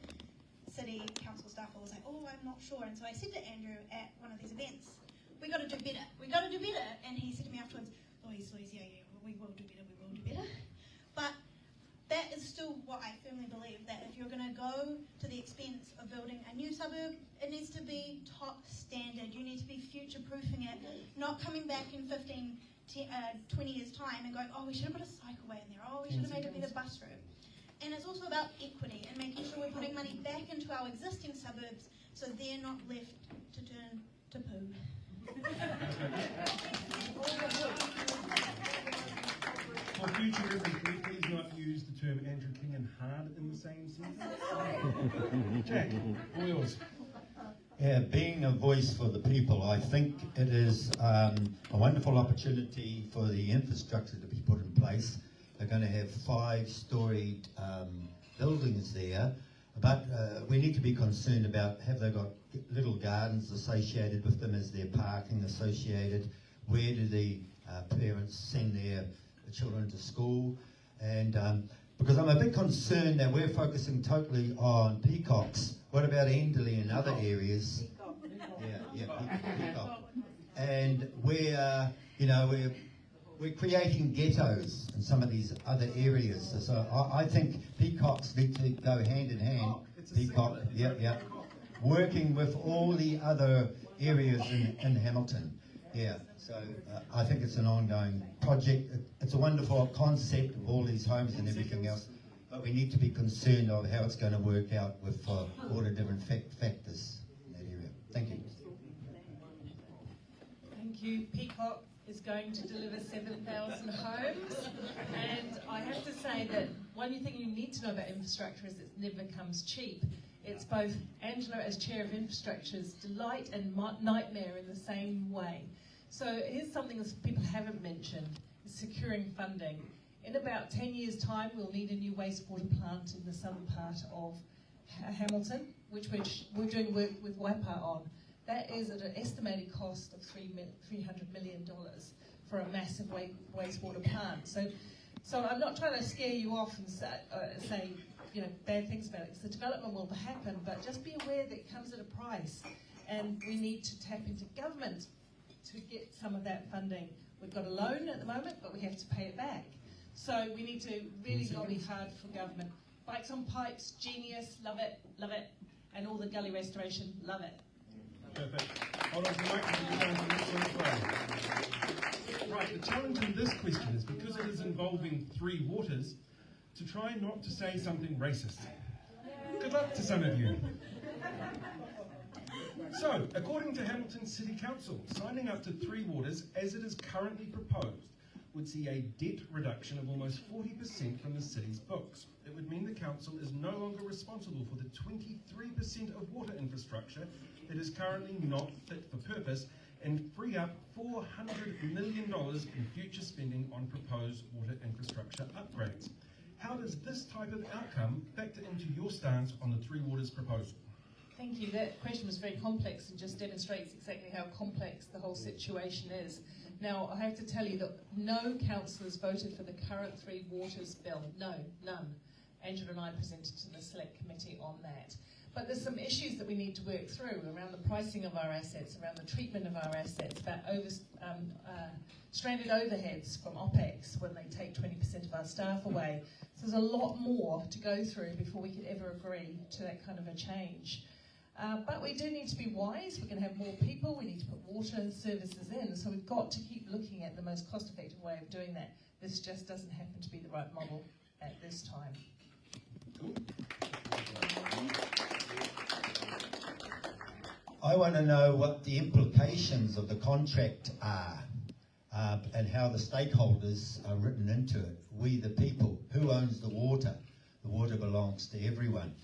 city council staffer was like, oh, I'm not sure. And so I said to Andrew at one of these events, we got to do better. We got to do better. And he said to me afterwards, Louise, yeah, we will do better, we will do better. But that is still what I firmly believe, that if you're going to go to the expense of building a new suburb, it needs to be top standard. You need to be future-proofing it, not coming back in 20 years' time and going, oh, we should have put a cycleway in there, oh, we should have made a better bus route. And it's also about equity and making sure we're putting money back into our existing suburbs so they're not left to turn to poo. For future reference, can you please not use the term Andrew King and hard in the same sentence? Jack, all yours. Yeah, being a voice for the people, I think it is a wonderful opportunity for the infrastructure to be put in place. They're going to have 5-storied buildings there, but we need to be concerned about, have they got little gardens associated with them? Is there parking associated? Where do the parents send their children to school? And because I'm a bit concerned that we're focusing totally on peacocks. What about Enderley and other areas? Peacock. And we're creating ghettos in some of these other areas. So I think peacocks need to go hand in hand. Peacock, working with all the other areas in Hamilton. So I think it's an ongoing project. It's a wonderful concept of all these homes and everything else, but we need to be concerned of how it's going to work out with all the different factors in that area. Thank you. Thank you. Peacock is going to deliver 7,000 homes, and I have to say that one thing you need to know about infrastructure is it never comes cheap. It's both Angela as Chair of Infrastructure's delight and nightmare in the same way. So here's something that people haven't mentioned, is securing funding. In about 10 years' time, we'll need a new wastewater plant in the southern part of Hamilton, which we're doing work with Waipa on. That is at an estimated cost of $300 million for a massive wastewater plant. So I'm not trying to scare you off and say bad things about it, because the development will happen, but just be aware that it comes at a price, and we need to tap into government to get some of that funding. We've got a loan at the moment, but we have to pay it back. So we need to really lobby hard for government. Bikes on Pipes, genius, love it, and all the gully restoration, love it. Perfect. Hold on to the microphone. Right, the challenge in this question is, because it is involving 3 waters, to try not to say something racist. Good luck to some of you. So, according to Hamilton City Council, signing up to Three Waters as it is currently proposed would see a debt reduction of almost 40% from the city's books. It would mean the council is no longer responsible for the 23% of water infrastructure that is currently not fit for purpose, and free up $400 million in future spending on proposed water infrastructure upgrades. How does this type of outcome factor into your stance on the Three Waters proposal? Thank you. That question was very complex and just demonstrates exactly how complex the whole situation is. Now, I have to tell you that no councillors voted for the current Three Waters bill. No, none. Angela and I presented to the Select Committee on that. But there's some issues that we need to work through around the pricing of our assets, around the treatment of our assets, about stranded overheads from OPEX when they take 20% of our staff away. So there's a lot more to go through before we could ever agree to that kind of a change. But we do need to be wise. We're going to have more people. We need to put water services in. So we've got to keep looking at the most cost-effective way of doing that. This just doesn't happen to be the right model at this time. I want to know what the implications of the contract are and how the stakeholders are written into it. We the people. Who owns the water? The water belongs to everyone.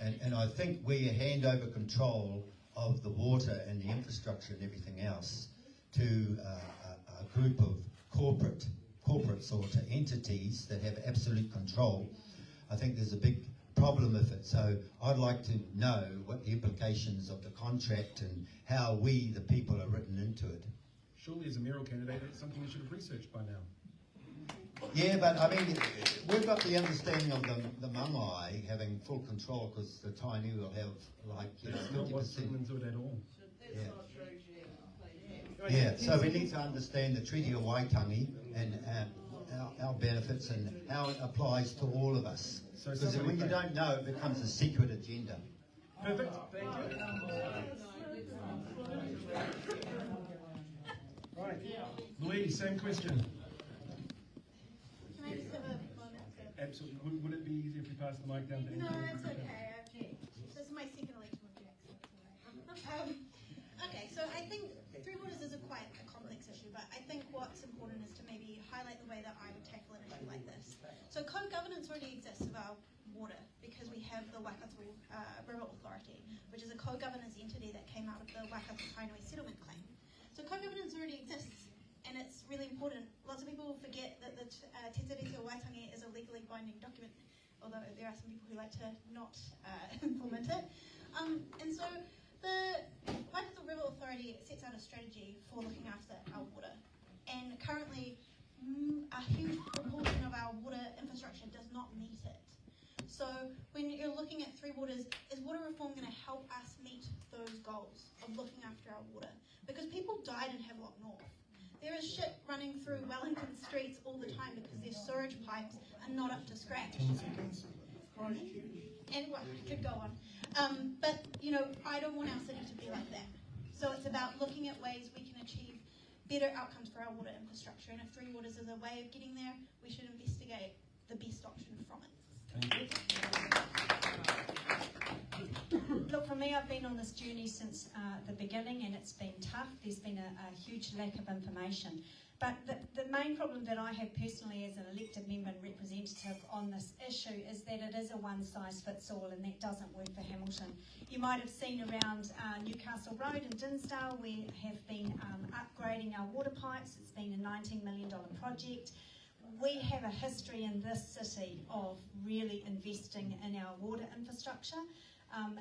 And I think we hand over control of the water and the infrastructure and everything else to a group of corporates or to entities that have absolute control. I think there's a big problem with it. So I'd like to know what the implications of the contract and how we, the people, are written into it. Surely as a mayoral candidate, it's something you should have researched by now. Yeah, but I mean, we've got the understanding of the Mangai having full control because the Tainui will have like 50%. Do it at all. Yeah, so we need to understand the Treaty of Waitangi and our benefits and how it applies to all of us. Because when you don't know, it becomes a secret agenda. Perfect. Thank you. Right. Louise, same question. Can I just have a moment? Absolutely. Would it be easier if we pass the mic down to No, Andrew? it's okay. This is my second election with Jack, so it's all right. Okay, so I think Three Waters is quite a complex issue, but I think what's important is to maybe highlight the way that I would tackle an issue like this. So co-governance already exists of our water because we have the Waikato River Authority, which is a co-governance entity that came out of the Waikato Tainui settlement claim. So co-governance already exists, and it's really important. Lots of people forget that the Te Tiriti o Waitangi is a legally binding document, although there are some people who like to not implement it. And so the Waikato River Authority sets out a strategy for looking after our water. And currently, a huge proportion of our water infrastructure does not meet it. So when you're looking at Three Waters, is water reform going to help us meet those goals of looking after our water? Because people died in Havelock North. There is shit running through Wellington streets all the time because their sewage pipes are not up to scratch. And well, I could go on. But, you know, I don't want our city to be like that. So it's about looking at ways we can achieve better outcomes for our water infrastructure. And if Three Waters is a way of getting there, we should investigate the best option from it. Look, for me, I've been on this journey since the beginning, and it's been tough. There's been a huge lack of information. But the main problem that I have personally as an elected member and representative on this issue is that it is a one-size-fits-all, and that doesn't work for Hamilton. You might have seen around Newcastle Road in Dinsdale, we have been upgrading our water pipes. It's been a $19 million project. We have a history in this city of really investing in our water infrastructure.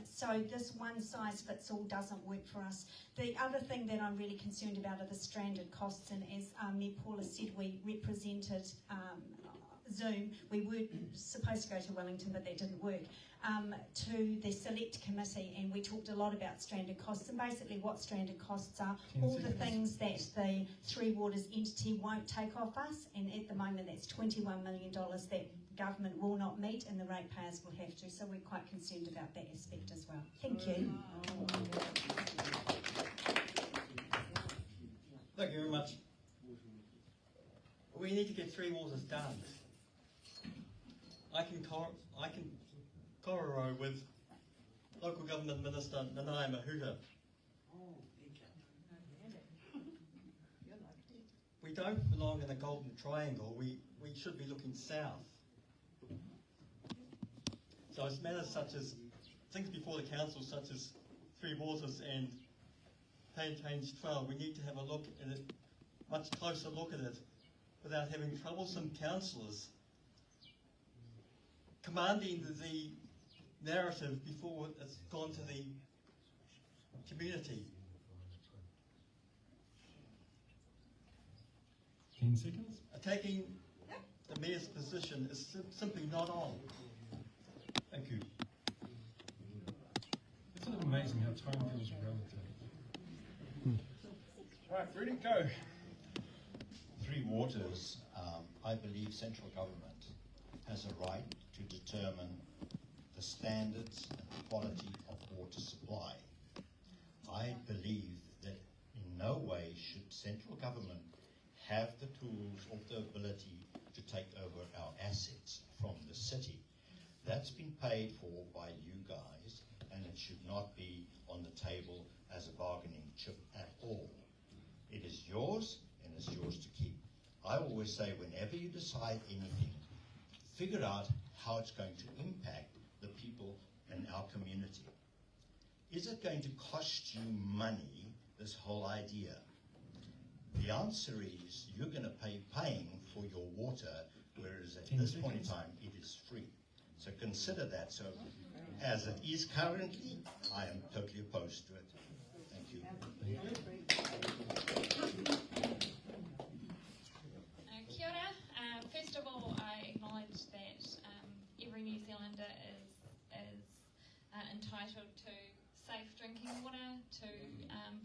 So this one-size-fits-all doesn't work for us. The other thing that I'm really concerned about are the stranded costs, and as Mayor Paula said, we represented Zoom. We were supposed to go to Wellington, but that didn't work, to the Select Committee, and we talked a lot about stranded costs, and basically what stranded costs are, all the things that the Three Waters entity won't take off us, and at the moment that's $21 million that government will not meet and the ratepayers will have to, so we're quite concerned about that aspect as well. Thank you. Thank you very much. We need to get Three Waters done. I can kororo with local government minister Nanaia Mahuta we don't belong in a golden triangle. We should be looking south. So it's matters such as things before the council, such as Three Waters and Page 12. We need to have a look at it, much closer look at it, without having troublesome councillors commanding the narrative before it's gone to the community. 10 seconds. Taking the mayor's position is simply not on. Thank you. Isn't it amazing how time feels relative? Right, ready, go. Three Waters, I believe central government has a right to determine the standards and the quality of water supply. I believe that in no way should central government have the tools or the ability to take over our assets from the city. That's been paid for by you guys, and it should not be on the table as a bargaining chip at all. It is yours, and it's yours to keep. I always say, whenever you decide anything, figure out how it's going to impact the people in our community. Is it going to cost you money, this whole idea? The answer is you're going to paying for your water, whereas at this point in time it is free. So consider that. So as it is currently, I am totally opposed to it. Thank you. Kia ora. First of all, I acknowledge that every New Zealander is entitled to safe drinking water, to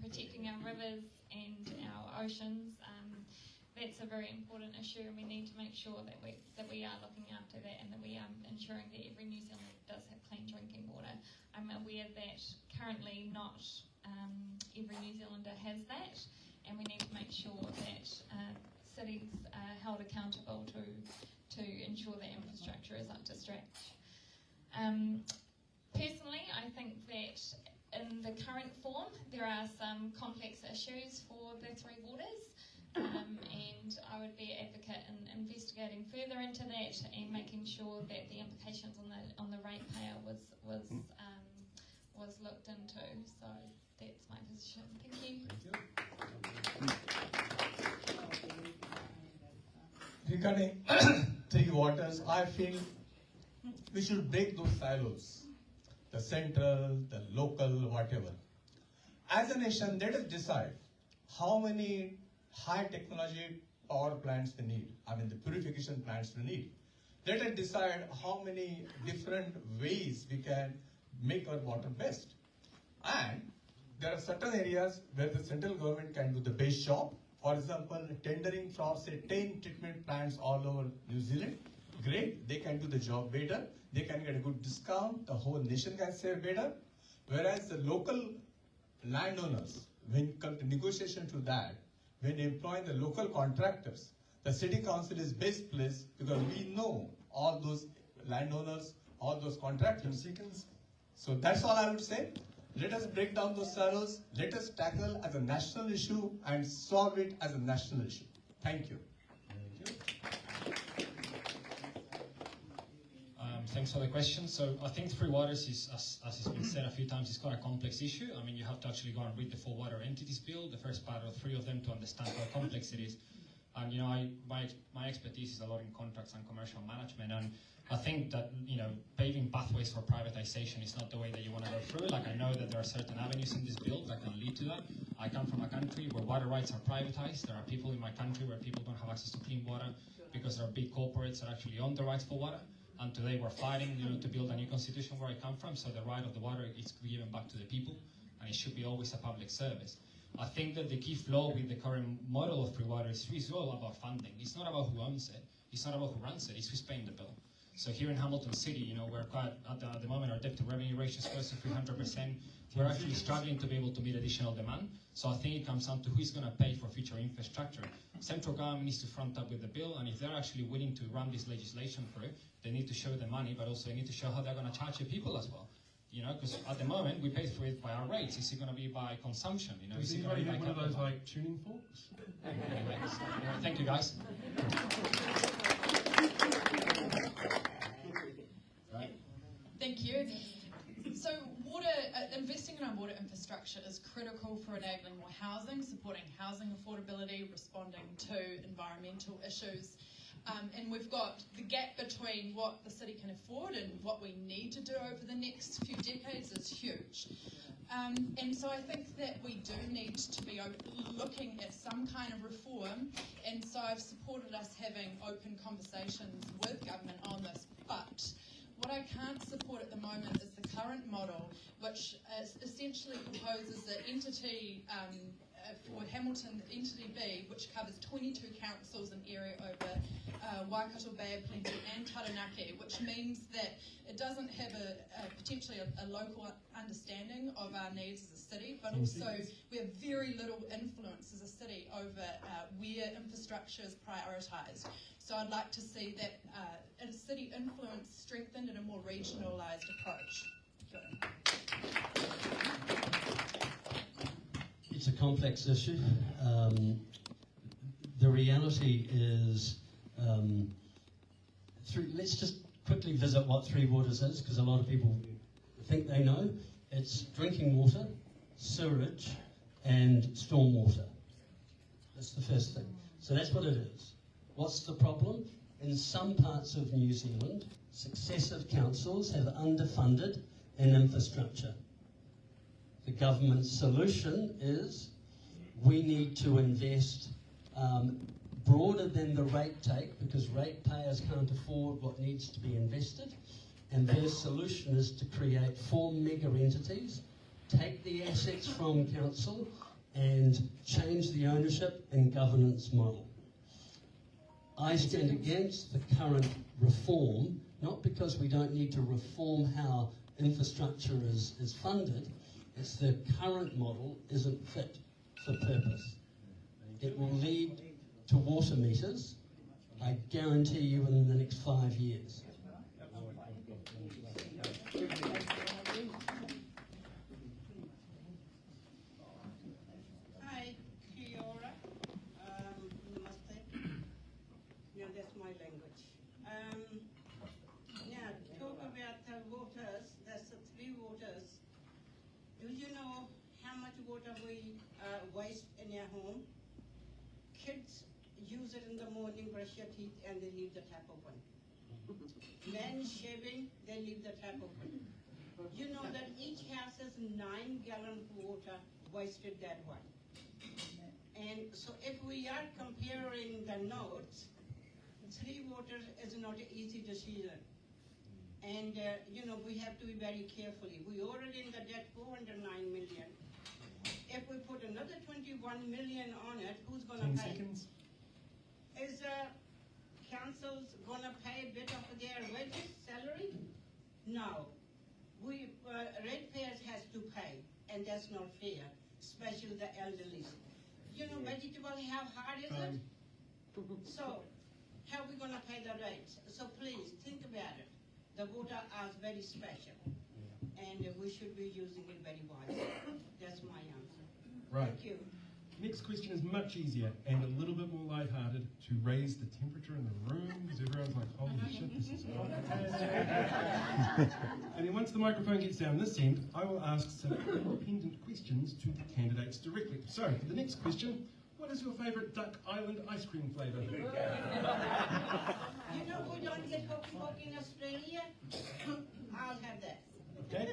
protecting our rivers and our oceans. That's a very important issue, and we need to make sure that we are looking after that, and that we are ensuring that every New Zealander does have clean drinking water. I'm aware that currently not every New Zealander has that, and we need to make sure that cities are held accountable to ensure that infrastructure is up to scratch. Personally, I think that in the current form, there are some complex issues for the Three Waters, and I would be an advocate in investigating further into that and making sure that the implications on the ratepayer was looked into. So that's my position. Thank you. Regarding Three Waters, I feel we should break those silos, the central, the local, whatever. As a nation, let us decide how many high technology power plants we need, the purification plants we need. Let us decide how many different ways we can make our water best. And there are certain areas where the central government can do the best job. For example, tendering for say 10 treatment plants all over New Zealand. Great, they can do the job better. They can get a good discount. The whole nation can save better. Whereas the local landowners, when it comes to negotiation to that, when employing the local contractors, the city council is best placed because we know all those landowners, all those contractors. So that's all I would say. Let us break down those silos. Let us tackle as a national issue and solve it as a national issue. Thank you. Thanks for the question. So I think Three Waters is, as has been said a few times, it's quite a complex issue. You have to actually go and read the full Water Entities Bill, the first part of 3 of them, to understand how complex it is. And my expertise is a lot in contracts and commercial management, and I think that paving pathways for privatization is not the way that you want to go through. I know that there are certain avenues in this bill that can lead to that. I come from a country where water rights are privatized. There are people in my country where people don't have access to clean water because there are big corporates that actually own the rights for water. And today we're fighting, to build a new constitution where I come from, so the right of the water is given back to the people, and it should be always a public service. I think that the key flaw with the current model of Three Waters is all about funding. It's not about who owns it. It's not about who runs it. It's who's paying the bill. So here in Hamilton City, we're quite, at the moment, our debt to revenue ratio is close to 300%. We're actually struggling to be able to meet additional demand. So I think it comes down to who's going to pay for future infrastructure. Central government needs to front up with the bill, and if they're actually willing to run this legislation through, they need to show the money, but also they need to show how they're going to charge the people as well. You know, because at the moment we pay for it by our rates. Is it going to be by consumption? You know, Does is it going to anybody be have by one of those capital? like tuning forks? Anyway, so, thank you guys. Thank you. So investing in our water infrastructure is critical for enabling more housing, supporting housing affordability, responding to environmental issues. And we've got the gap between what the city can afford and what we need to do over the next few decades is huge. And so I think that we do need to be looking at some kind of reform, and so I've supported us having open conversations with government on this. But what I can't support at the moment is the current model, which essentially proposes an entity for Hamilton, Entity B, which covers 22 councils in area over Waikato Bay, Plenty and Taranaki, which means that it doesn't have potentially a local understanding of our needs as a city, but also we have very little influence as a city over where infrastructure is prioritised. So I'd like to see that city influence strengthened in a more regionalised approach. It's a complex issue. The reality is, let's just quickly visit what Three Waters is, because a lot of people think they know. It's drinking water, sewerage, and stormwater. That's the first thing. So that's what it is. What's the problem? In some parts of New Zealand, successive councils have underfunded an infrastructure. The government's solution is we need to invest broader than the rate take, because ratepayers can't afford what needs to be invested, and their solution is to create 4 mega entities, take the assets from council and change the ownership and governance model. I stand against the current reform, not because we don't need to reform how infrastructure is funded. It's the current model isn't fit for purpose. It will lead to water meters, I guarantee you, within the next 5 years. Hi, kia ora. Namaste. Now that's my language. Now talk about the waters. That's the Three Waters. Do you know how much water we waste in our home? Kids use it in the morning, brush your teeth, and they leave the tap open. Men shaving, they leave the tap open. You know that each house has 9 gallons of water wasted that way. And so if we are comparing the notes, Three Waters is not an easy decision. And, we have to be very carefully. We already in the debt 409 million. If we put another 21 million on it, who's going to pay? 10 seconds. Is councils going to pay a bit of their wages, salary? No. Ratepayers has to pay, and that's not fair, especially the elderly. Vegetable, how hard is it? So, how are we going to pay the rates? So please, think about it. The water is very special, and we should be using it very wisely. That's my answer. Right. Thank you. Next question is much easier and a little bit more lighthearted to raise the temperature in the room, because everyone's like, holy shit, this is And then once the microphone gets down this end, I will ask some independent questions to the candidates directly. So, the next question, what is your favourite Duck Island ice cream flavour? You know we don't get hockey in Australia? I'll have that. Okay.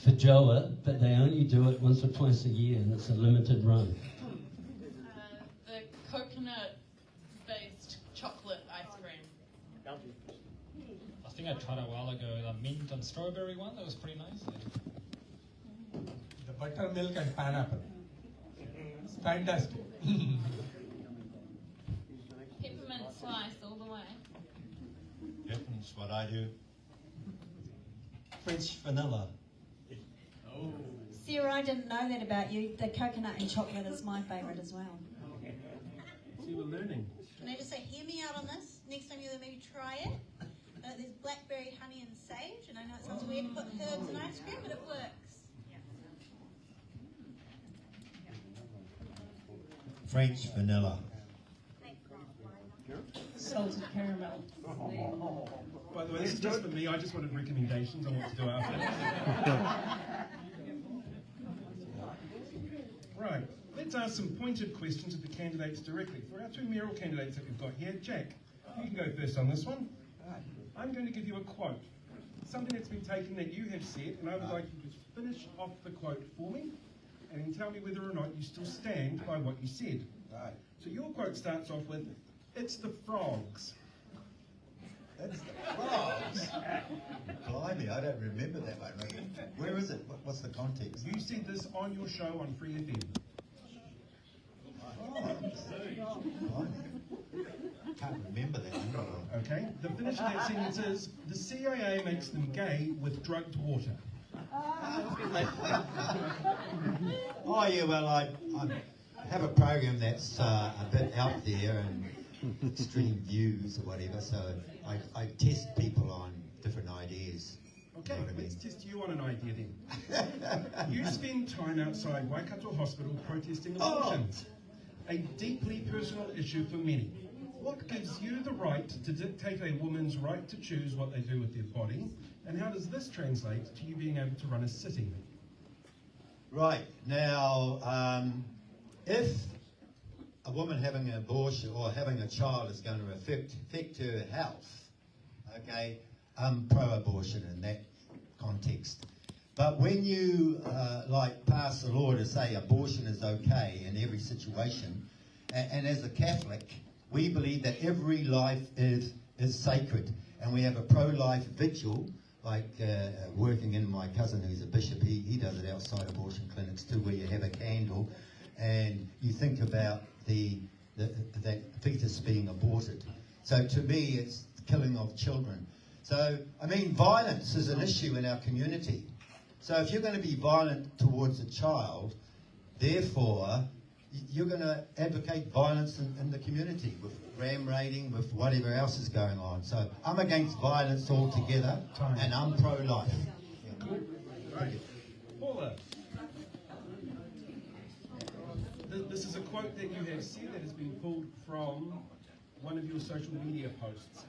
For Joa, but they only do it once or twice a year, and it's a limited run. The coconut-based chocolate ice cream. I think I tried a while ago the mint and strawberry one. That was pretty nice. The buttermilk and pineapple. It's fantastic. Peppermint slice all the way. That's what I do. French vanilla. Sarah, I didn't know that about you. The coconut and chocolate is my favourite as well. So you were learning. Can I just say, hear me out on this? Next time you maybe try it. There's blackberry, honey, and sage, and I know it sounds weird to put herbs in ice cream, but it works. French vanilla. Salted caramel. By the way, this is just for me. I just wanted recommendations on what to do after. Right, let's ask some pointed questions of the candidates directly. For our two mayoral candidates that we've got here, Jack, you can go first on this one. I'm going to give you a quote, something that's been taken that you have said, and I would like you to finish off the quote for me, and then tell me whether or not you still stand by what you said. Right. So your quote starts off with, "It's the frogs." It's the frogs. Blimey, I don't remember that one. Where is it? What's the context? You said this on your show on Free FM. Blimey. Can't remember that one. Okay, the finish of that sentence is, "The CIA makes them gay with drugged water." Oh yeah, well I have a program that's a bit out there and extreme views or whatever, so I test people on different ideas. Okay, You know what I mean? let's test you on an idea then. You spend time outside Waikato Hospital protesting abortions, a deeply personal issue for many. What gives you the right to dictate a woman's right to choose what they do with their body, and how does this translate to you being able to run a city? Right, now, if a woman having an abortion or having a child is going to affect her health, okay, I'm pro-abortion in that context. But when you, pass a law to say abortion is okay in every situation, and as a Catholic, we believe that every life is sacred, and we have a pro-life vigil, working in my cousin who's a bishop, he does it outside abortion clinics too, where you have a candle and you think about that fetus being aborted. So to me, it's the killing of children. So, I mean, violence is an issue in our community. So if you're going to be violent towards a child, therefore, you're going to advocate violence in the community with ram raiding, with whatever else is going on. So I'm against violence altogether, and I'm pro-life. Right. Paula, this is a quote that you have said that has been pulled from one of your social media posts.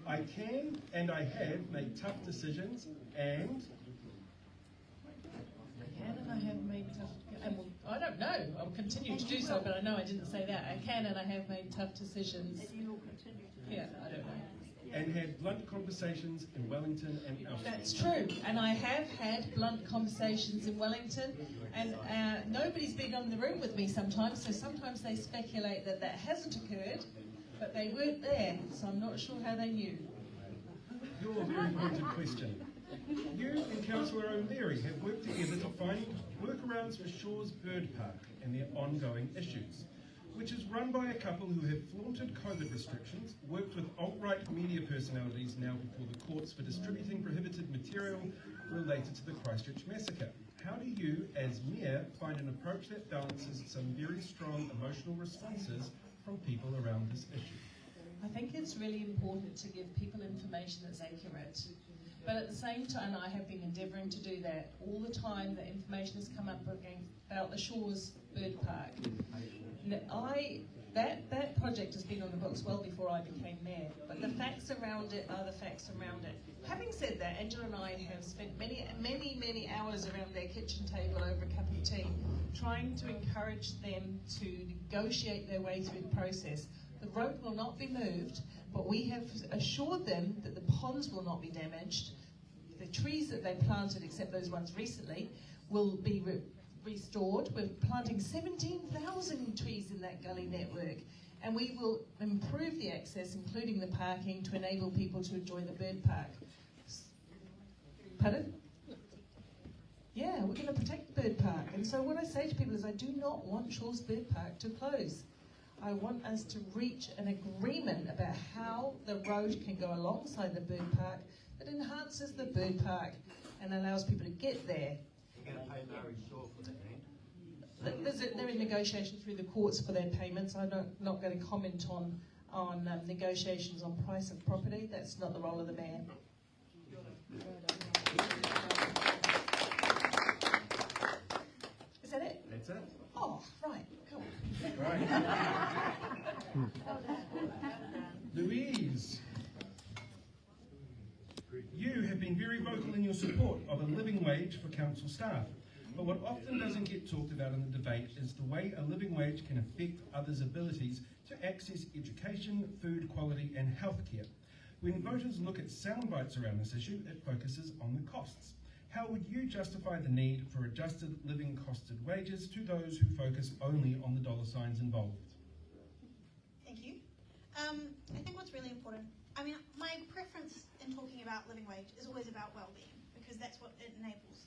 "I can and I have made tough decisions and..." I have made tough, I don't know, I'll continue to do so, but I know I didn't say that. I can and I have made tough decisions. Yeah, I don't know. "And had blunt conversations in Wellington and elsewhere." That's true, and I have had blunt conversations in Wellington, and nobody's been in the room with me sometimes, so sometimes they speculate that that hasn't occurred, but they weren't there, so I'm not sure how they knew. Your very pointed question. You and Councillor O'Leary have worked together to find workarounds for Shaw's Bird Park and their ongoing issues, which is run by a couple who have flaunted COVID restrictions, worked with alt-right media personalities now before the courts for distributing prohibited material related to the Christchurch massacre. How do you, as Mayor, find an approach that balances some very strong emotional responses from people around this issue? I think it's really important to give people information that's accurate. But at the same time, I have been endeavouring to do that. All the time, the information has come up about the Shaw's Bird Park. That project has been on the books well before I became mayor, but the facts around it are the facts around it. Having said that, Angela and I have spent many hours around their kitchen table over a cup of tea, trying to encourage them to negotiate their way through the process. The road will not be moved, but we have assured them that the ponds will not be damaged. The trees that they planted, except those ones recently, will be restored. We're planting 17,000 trees in that gully network, and we will improve the access, including the parking, to enable people to enjoy the bird park. Pardon? Yeah, we're going to protect the bird park. And so what I say to people is I do not want Shaw's Bird Park to close. I want us to reach an agreement about how the road can go alongside the bird park that enhances the bird park and allows people to get there. You're going to pay Murray Shaw for that land? There is negotiation through the courts for their payments. I'm not going to comment on negotiations on price of property. That's not the role of the mayor. Is that it? That's it. Oh, right, cool. Right. Louise, you have been very vocal in your support of a living wage for council staff. But what often doesn't get talked about in the debate is the way a living wage can affect others' abilities to access education, food quality and healthcare. When voters look at sound bites around this issue, it focuses on the costs. How would you justify the need for adjusted living costed wages to those who focus only on the dollar signs involved? Thank you. I think what's really important, I mean, my preference in talking about living wage is always about well-being, because that's what it enables.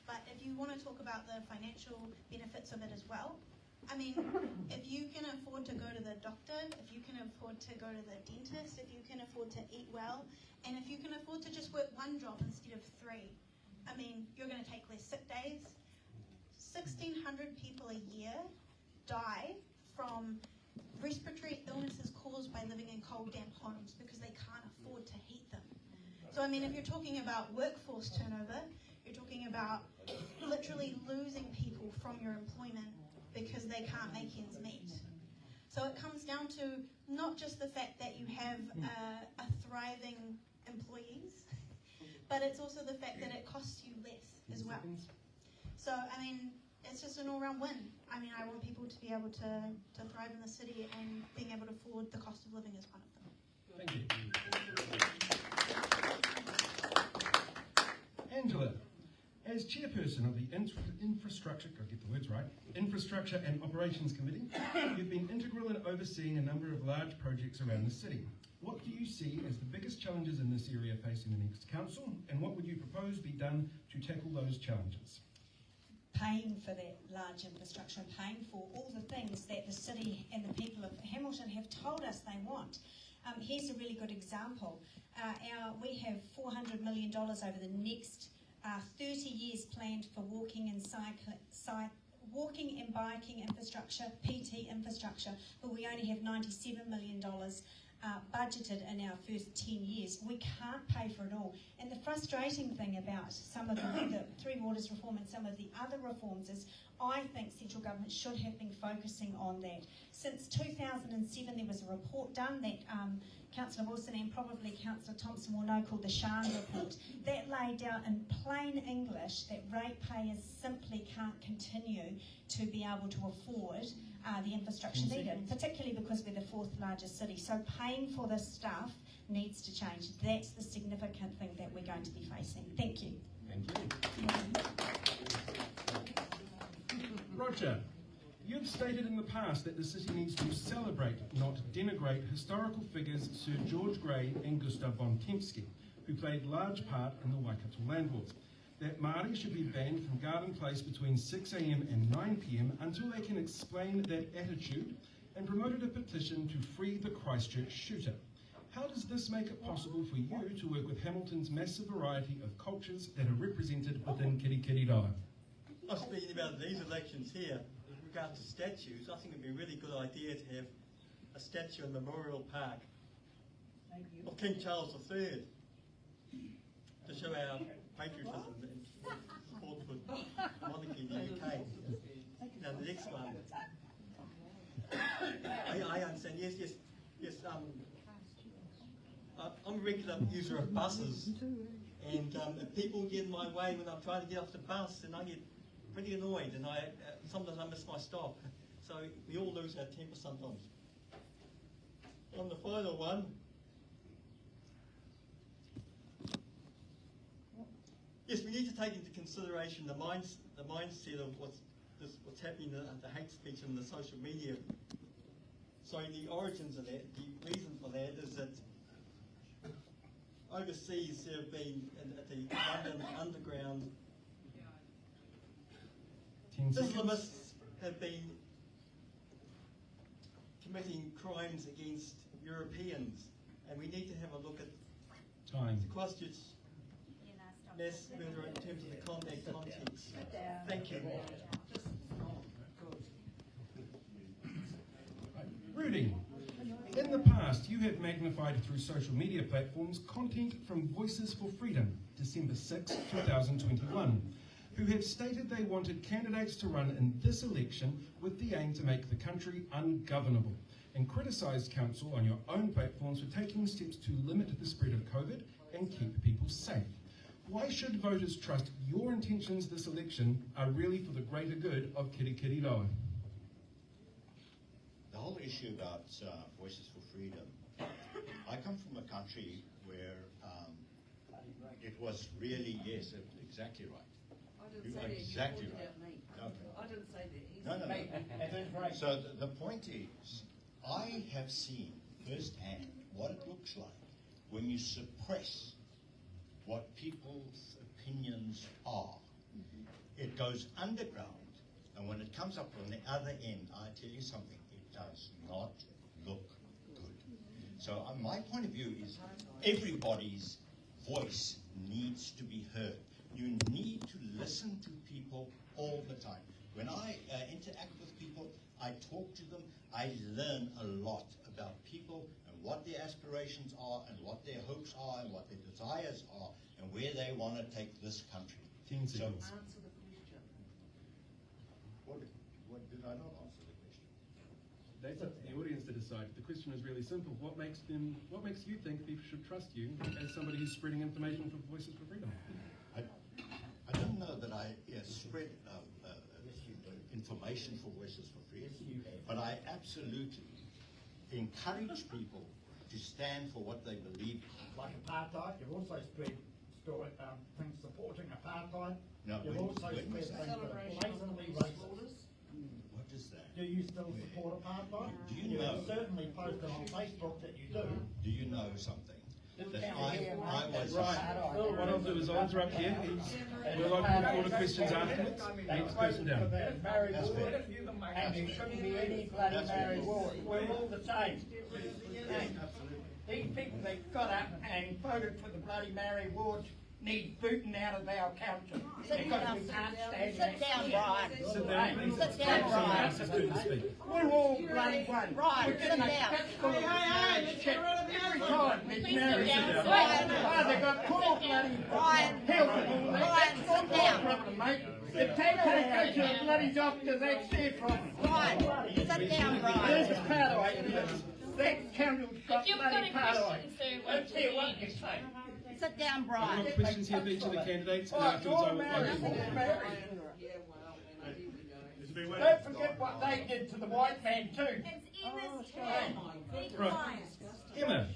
But if you want to talk about the financial benefits of it as well, I mean, if you can afford to go to the doctor, if you can afford to go to the dentist, if you can afford to eat well, and if you can afford to just work one job instead of 3, I mean, you're going to take less sick days. 1,600 people a year die from respiratory illnesses caused by living in cold, damp homes because they can't afford to heat them. So, I mean, if you're talking about workforce turnover, you're talking about literally losing people from your employment because they can't make ends meet. So it comes down to not just the fact that you have a thriving employees, but it's also the fact that it costs you less as well. So, I mean, it's just an all-round win. I mean, I want people to be able to thrive in the city, and being able to afford the cost of living is one of them. Thank you. Angela, as chairperson of the Infrastructure, gotta get the words right, Infrastructure and Operations Committee, you've been integral in overseeing a number of large projects around the city. What do you see as the biggest challenges in this area facing the next council, and what would you propose be done to tackle those challenges? Paying for that large infrastructure and paying for all the things that the city and the people of Hamilton have told us they want. Here's a really good example. We have $400 million over the next 30 years planned for walking and biking infrastructure, PT infrastructure, but we only have $97 million budgeted in our first 10 years. We can't pay for it all. And the frustrating thing about some of the Three Waters reform and some of the other reforms is I think central government should have been focusing on that. Since 2007 there was a report done that Councillor Wilson and probably Councillor Thompson will know, called the Shan report, that laid down in plain English that ratepayers simply can't continue to be able to afford the infrastructure needed, particularly because we're the 4th largest city. So paying for this stuff needs to change. That's the significant thing that we're going to be facing. Thank you. Thank you. Roger, you've stated in the past that the city needs to celebrate, not denigrate, historical figures Sir George Grey and Gustav von Tempsky, who played large part in the Waikato land wars. That Māori should be banned from Garden Place between 6 a.m. and 9 p.m. until they can explain that attitude, and promoted a petition to free the Christchurch shooter. How does this make it possible for you to work with Hamilton's massive variety of cultures that are represented within Kirikiriroa? I was speaking about these elections here, with regard to statues. I think it would be a really good idea to have a statue in the Memorial Park of King Charles III to show our patriotism and support for monarchy in the UK. Now the next one. I understand, yes. I'm a regular user of buses, and if people get in my way when I'm trying to get off the bus, and I get pretty annoyed, and sometimes I miss my stop. So we all lose our temper sometimes. On the final one, yes, we need to take into consideration the mindset of what's happening, the hate speech and the social media. So the origins of that, the reason for that is that overseas there have been, at the London Underground, Islamists have been committing crimes against Europeans, and we need to have a look at the Christchurch mass murder in terms of the context. Thank you. Rudy, in the past you have magnified through social media platforms content from Voices for Freedom, December 6, 2021, who have stated they wanted candidates to run in this election with the aim to make the country ungovernable, and criticised council on your own platforms for taking steps to limit the spread of COVID and keep people safe. Why should voters trust your intentions this election are really for the greater good of Kirikiriroa? The whole issue about Voices for Freedom, I come from a country where it was really, yes, exactly right. I didn't You say are that. exactly You right. pointed out me. Okay. I didn't say that. No. So the point is, I have seen firsthand what it looks like when you suppress what people's opinions are. It goes underground, and when it comes up on the other end, I tell you something, it does not look good. So my point of view is everybody's voice needs to be heard. You need to listen to people all the time. When I interact with people, I talk to them, I learn a lot about people and what their aspirations are and what their hopes are and what their desires are and where they want to take this country. So, Answer the question. what did I not answer the question? That's up to the audience to decide. The question is really simple. What makes you think people should trust you as somebody who's spreading information for Voices for Freedom? I don't know that I spread information for Voices for Freedom, but I absolutely encourage people to stand for what they believe. Like apartheid, you've also spread things supporting apartheid. No, You've also spread things that are blatantly racist. What is that? Do you still support apartheid? Do you You've know? certainly posted on Facebook that you do. Do you know something? That I was Right. What I'll do is I'll interrupt here. We'll open the floor to questions afterwards. Next person down. Married woman, and there shouldn't be any bloody married woman. We're all the same. These people that got up and voted for the bloody married ward need booting out of our country. Sit down, sit down, Brian. Sit down. Sit down, Brian. We're all bloody one. Brian, We're getting sit a down. fistful of shit every time there's marriage. Brian. Oh, they got poor bloody Brian. health. Brian, sit down. Problem, mate. If they can't go to the bloody doctor, that's their problem. Brian, sit down, Brian. There's a part of it. That council's got If you've got bloody a part of question, it. sir, Let's hear what you say. Sit down, I've Brian. got questions here for each of the candidates, and Oh, afterwards you're I'll married. move You're on. married. Don't forget what they did to the white man too. Right. Emma,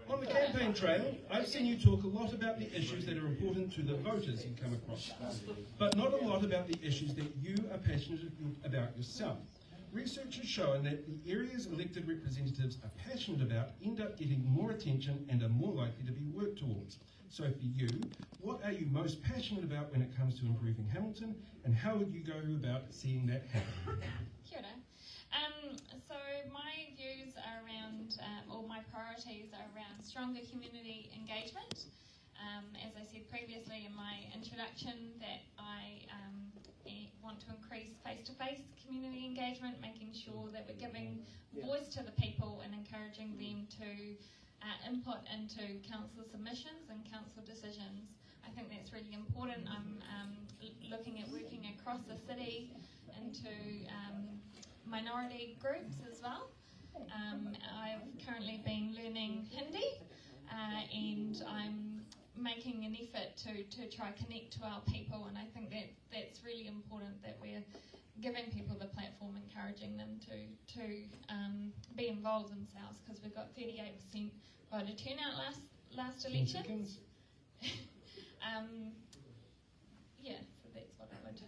on the campaign trail, I've seen you talk a lot about the issues that are important to the voters you come across, but not a lot about the issues that you are passionate about yourself. Research has shown that the areas elected representatives are passionate about end up getting more attention and are more likely to be worked towards. So for you, what are you most passionate about when it comes to improving Hamilton, and how would you go about seeing that happen? Kia ora. So my views are around, or my priorities are around stronger community engagement. As I said previously in my introduction, that I want to increase face-to-face community engagement, making sure that we're giving voice to the people and encouraging them to input into council submissions and council decisions. I think that's really important. I'm looking at working across the city into minority groups as well. I've currently been learning Hindi and I'm making an effort to try connect to our people, and I think that's really important, that we're giving people the platform, encouraging them to be involved themselves, because we've got 38% voter turnout last election. 10 seconds. Yeah, so that's what I would do.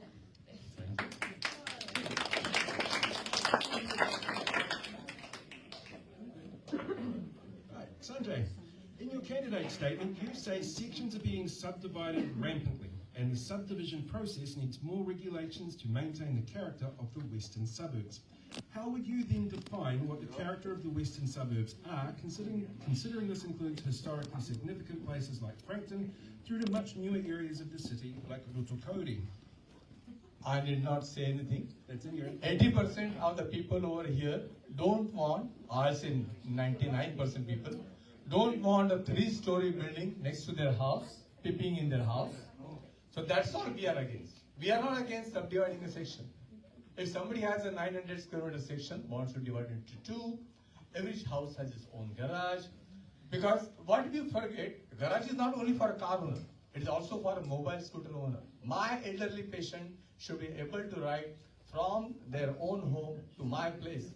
Right, Sanjay, in your candidate statement, you say sections are being subdivided rampantly, and the subdivision process needs more regulations to maintain the character of the western suburbs. How would you then define what the character of the western suburbs are, considering this includes historically significant places like Frankton, through to much newer areas of the city like Rutokori? I did not say anything. That's in your 80% of the people over here don't want, I say 99% people, don't want a 3-story building next to their house. peeping in their house. So that's all we are against. We are not against subdividing a section. If somebody has a 900 square meter section, wants to divide it into two, every house has its own garage. Because what we forget, garage is not only for a car owner, it is also for a mobile scooter owner. My elderly patient should be able to ride from their own home to my place.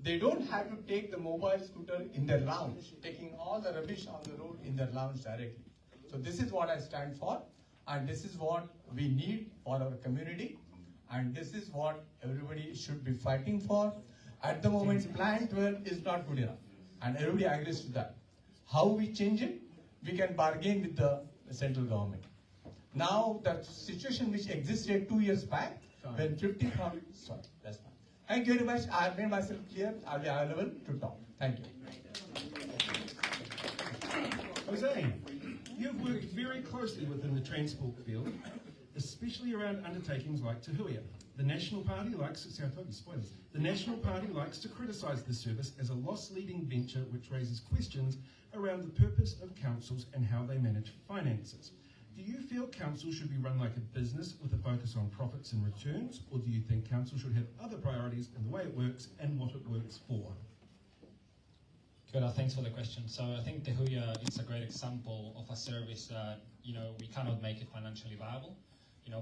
They don't have to take the mobile scooter in their lounge, taking all the rubbish on the road in their lounge directly. So this is what I stand for, and this is what we need for our community, and this is what everybody should be fighting for. At the moment, Plan 12 is not good enough, and everybody agrees to that. How we change it? We can bargain with the central government. Now, the situation which existed 2 years back, when 50,000, sorry, that's fine. Thank you very much. I have made myself clear. I'll be available to talk. Thank you. Jose, you've worked very closely within the transport field, especially around undertakings like Te Huia. The National Party likes to criticise the service as a loss-leading venture which raises questions around the purpose of councils and how they manage finances. Do you feel council should be run like a business with a focus on profits and returns, or do you think council should have other priorities in the way it works and what it works for? Good, thanks for the question. So I think Te Huia is a great example of a service that, we cannot make it financially viable.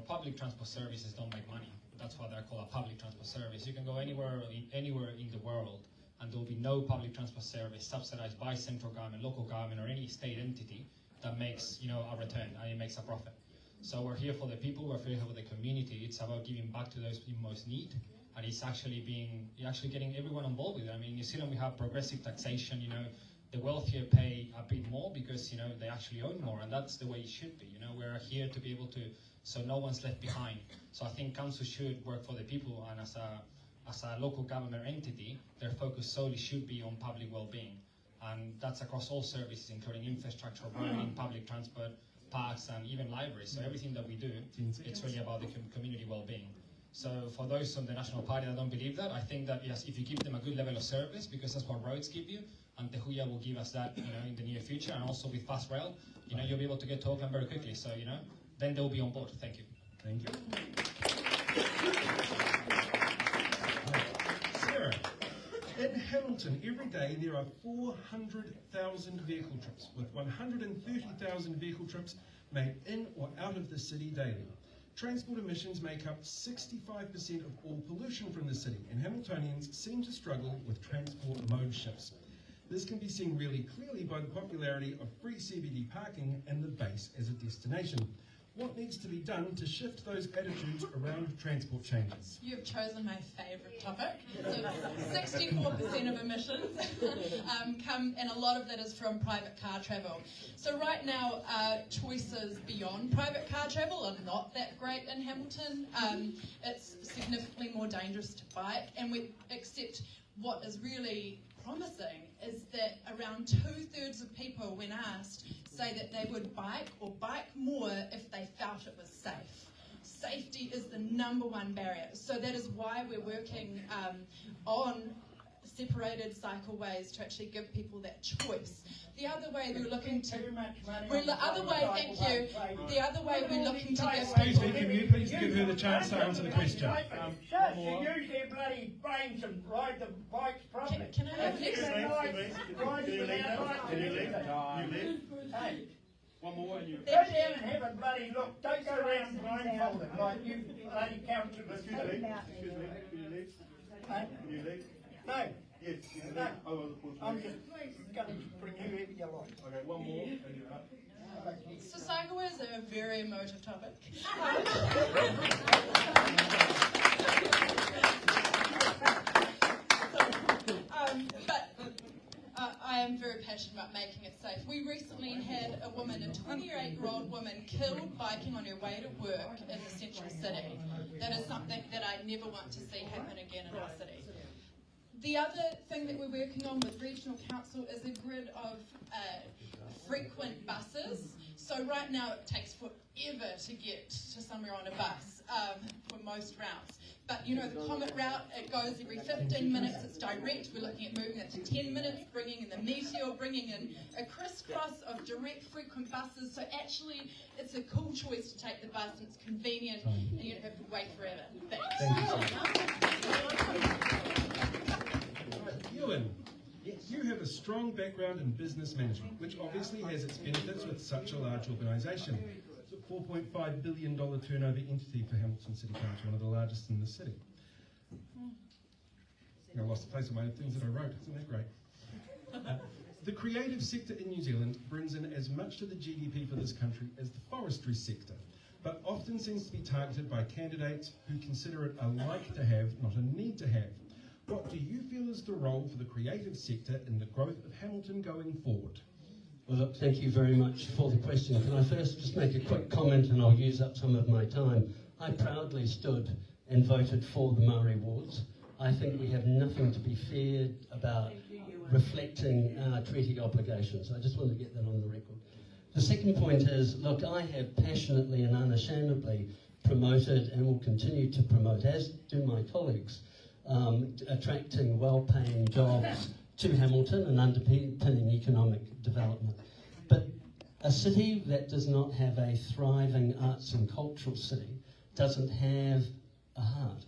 Public transport services don't make money. That's why they're called a public transport service. You can go anywhere in the world and there will be no public transport service subsidized by central government, local government, or any state entity that makes a return and it makes a profit. So we're here for the people, we're here for the community. It's about giving back to those in most need, and it's actually getting everyone on board with it. I mean, in New Zealand we have progressive taxation. The wealthier pay a bit more because they actually own more, and that's the way it should be. We're here to be able to, so no one's left behind. So I think council should work for the people, and as a local government entity, their focus solely should be on public well-being. And that's across all services, including infrastructure, roading, public transport, parks, and even libraries. So everything that we do, it's really about the community well-being. So for those on the National Party that don't believe that, I think that yes, if you give them a good level of service, because that's what roads give you, and Te Huia will give us that, in the near future, and also with fast rail, you'll be able to get to Auckland very quickly. So then they'll be on board. Thank you. Thank you. Sarah. In Hamilton, every day there are 400,000 vehicle trips, with 130,000 vehicle trips made in or out of the city daily. Transport emissions make up 65% of all pollution from the city, and Hamiltonians seem to struggle with transport mode shifts. This can be seen really clearly by the popularity of free CBD parking and the base as a destination. What needs to be done to shift those attitudes around transport changes? You've chosen my favourite topic. So 64% of emissions come, and a lot of that is from private car travel. So right now, choices beyond private car travel are not that great in Hamilton. It's significantly more dangerous to bike, and we accept what is really promising is that around 2/3 of people, when asked, say that they would bike or bike more if they felt it was safe. Safety is the #1 barrier. So that is why we're working on separated cycleways to actually give people that choice. The other way we're looking to... The other way we're looking to give Excuse me, can you please give her the chance to answer the question? Shut, you use their bloody brains and ride the bikes properly. Can I have next? Can you leave? Hey. One more and you... Go down and have a bloody look. Don't go around blindfolded like you bloody councillors. Excuse me, can you leave? Hey? Can you leave? No. Yes. No. Oh, I'm just going to bring you wherever you like. Okay, one more and you're up. So cycleways are a very emotive topic. I am very passionate about making it safe. We recently had a woman, a 28-year-old woman, killed biking on her way to work in the central city. That is something that I never want to see happen again in our city. The other thing that we're working on with Regional Council is a grid of frequent buses. So right now it takes forever to get to somewhere on a bus for most routes. But you know, the Comet route, it goes every 15 minutes, it's direct. We're looking at moving it to 10 minutes, bringing in the Meteor, bringing in a crisscross of direct frequent buses. So actually, it's a cool choice to take the bus, and it's convenient, and you don't have to wait forever. Thanks. Ewan, you have a strong background in business management, which obviously has its benefits with such a large organisation. It's a $4.5 billion turnover entity for Hamilton City Council, one of the largest in the city. I lost the place of my things that I wrote, isn't that great? The creative sector in New Zealand brings in as much to the GDP for this country as the forestry sector, but often seems to be targeted by candidates who consider it a like to have, not a need to have. What do you feel is the role for the creative sector in the growth of Hamilton going forward? Well, look, thank you very much for the question. Can I first just make a quick comment, and I'll use up some of my time. I proudly stood and voted for the Maori Wards. I think we have nothing to be feared about reflecting our treaty obligations. I just want to get that on the record. The second point is, look, I have passionately and unashamedly promoted and will continue to promote, as do my colleagues, attracting well-paying jobs to Hamilton and underpinning economic development. But a city that does not have a thriving arts and cultural city doesn't have a heart.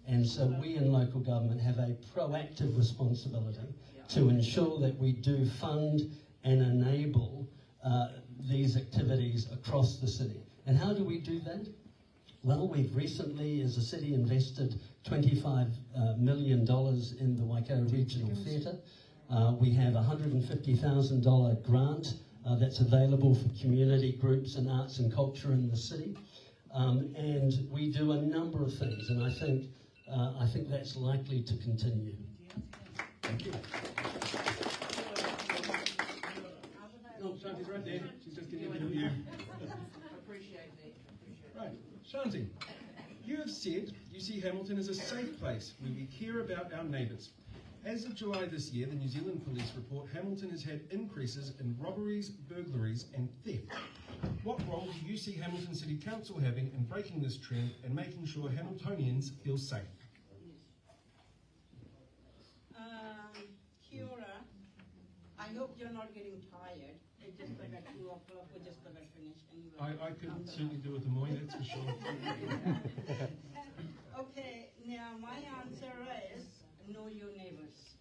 And so we in local government have a proactive responsibility to ensure that we do fund and enable these activities across the city. And how do we do that? Well, we've recently, as a city, invested $25 million in the Waikato Regional Theatre. We have a $150,000 grant that's available for community groups and arts and culture in the city. And we do a number of things, and I think that's likely to continue. Thank you. No, Shanti's right there. She's just getting a bit of you. Right, Shanti, you have said you see Hamilton as a safe place where we care about our neighbours. As of July this year, the New Zealand Police report Hamilton has had increases in robberies, burglaries and theft. What role do you see Hamilton City Council having in breaking this trend and making sure Hamiltonians feel safe? Kia ora. I hope you're not getting tired. It's just like at 2 o'clock, we're just about to finish anyway. I could certainly do with a moi, that's for sure. Okay, now my answer is know your neighbors.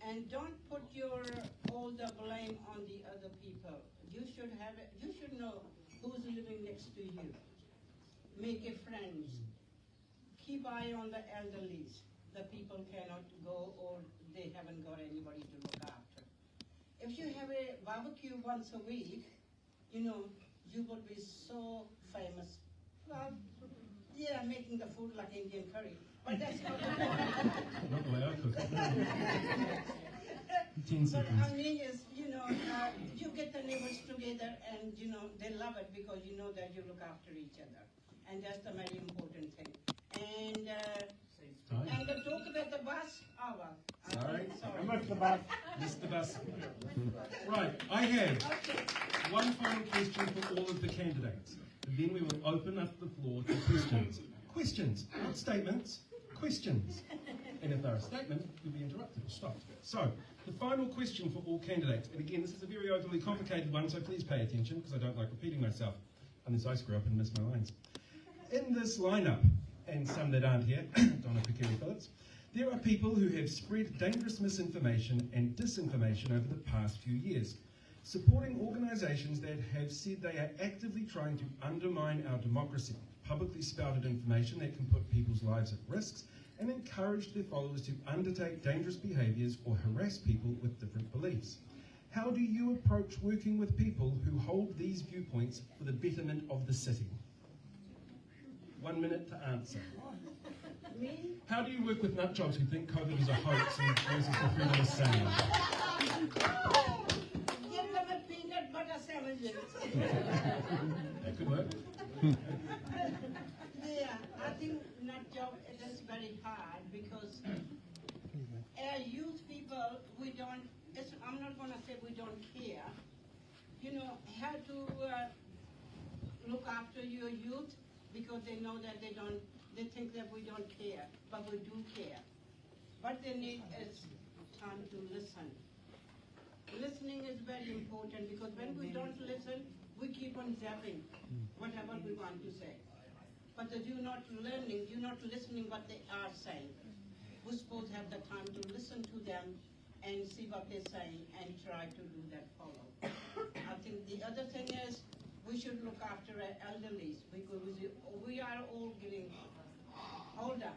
And don't put all the blame on the other people. You should know who's living next to you. Make a friends. Keep eye on the elderlies. The people cannot go or they haven't got anybody to look after. If you have a barbecue once a week, you know, you would be so famous. Well, yeah, making the food like Indian curry. But that's not the point. Not the way I cook it. 10 seconds. What I mean is, you know, you get the neighbors together and, you know, they love it because you know that you look after each other. And that's the very important thing. And the talk about the bus, Sorry. Sorry. I missed the bus. Missed the bus. Right, I have one final question for all of the candidates. And then we will open up the floor to questions. Questions, not statements, questions. And if they're a statement, you'll be interrupted or stopped. So, the final question for all candidates, and again, this is a very overly complicated one, so please pay attention, because I don't like repeating myself, unless I screw up and miss my lines. In this lineup, and some that aren't here, Donna Pickeri-Phillips, there are people who have spread dangerous misinformation and disinformation over the past few years, supporting organisations that have said they are actively trying to undermine our democracy, publicly spouted information that can put people's lives at risk, and encourage their followers to undertake dangerous behaviours or harass people with different beliefs. How do you approach working with people who hold these viewpoints for the betterment of the city? 1 minute to answer. Me? How do you work with nutjobs who think COVID is a hoax and versus the freedom of saying? Give them a peanut butter sandwich. That could work. Yeah, I think nut job it is very hard because we don't care, you know, how to look after your youth, because they know that they think that we don't care, but we do care. What they need is time to listen. Listening is very important, because when we don't listen, we keep on zapping whatever we want to say. But if you're not learning, you're not listening what they are saying. We're supposed to have the time to listen to them and see what they're saying and try to do that follow. I think the other thing is we should look after our elderly, because we are all getting older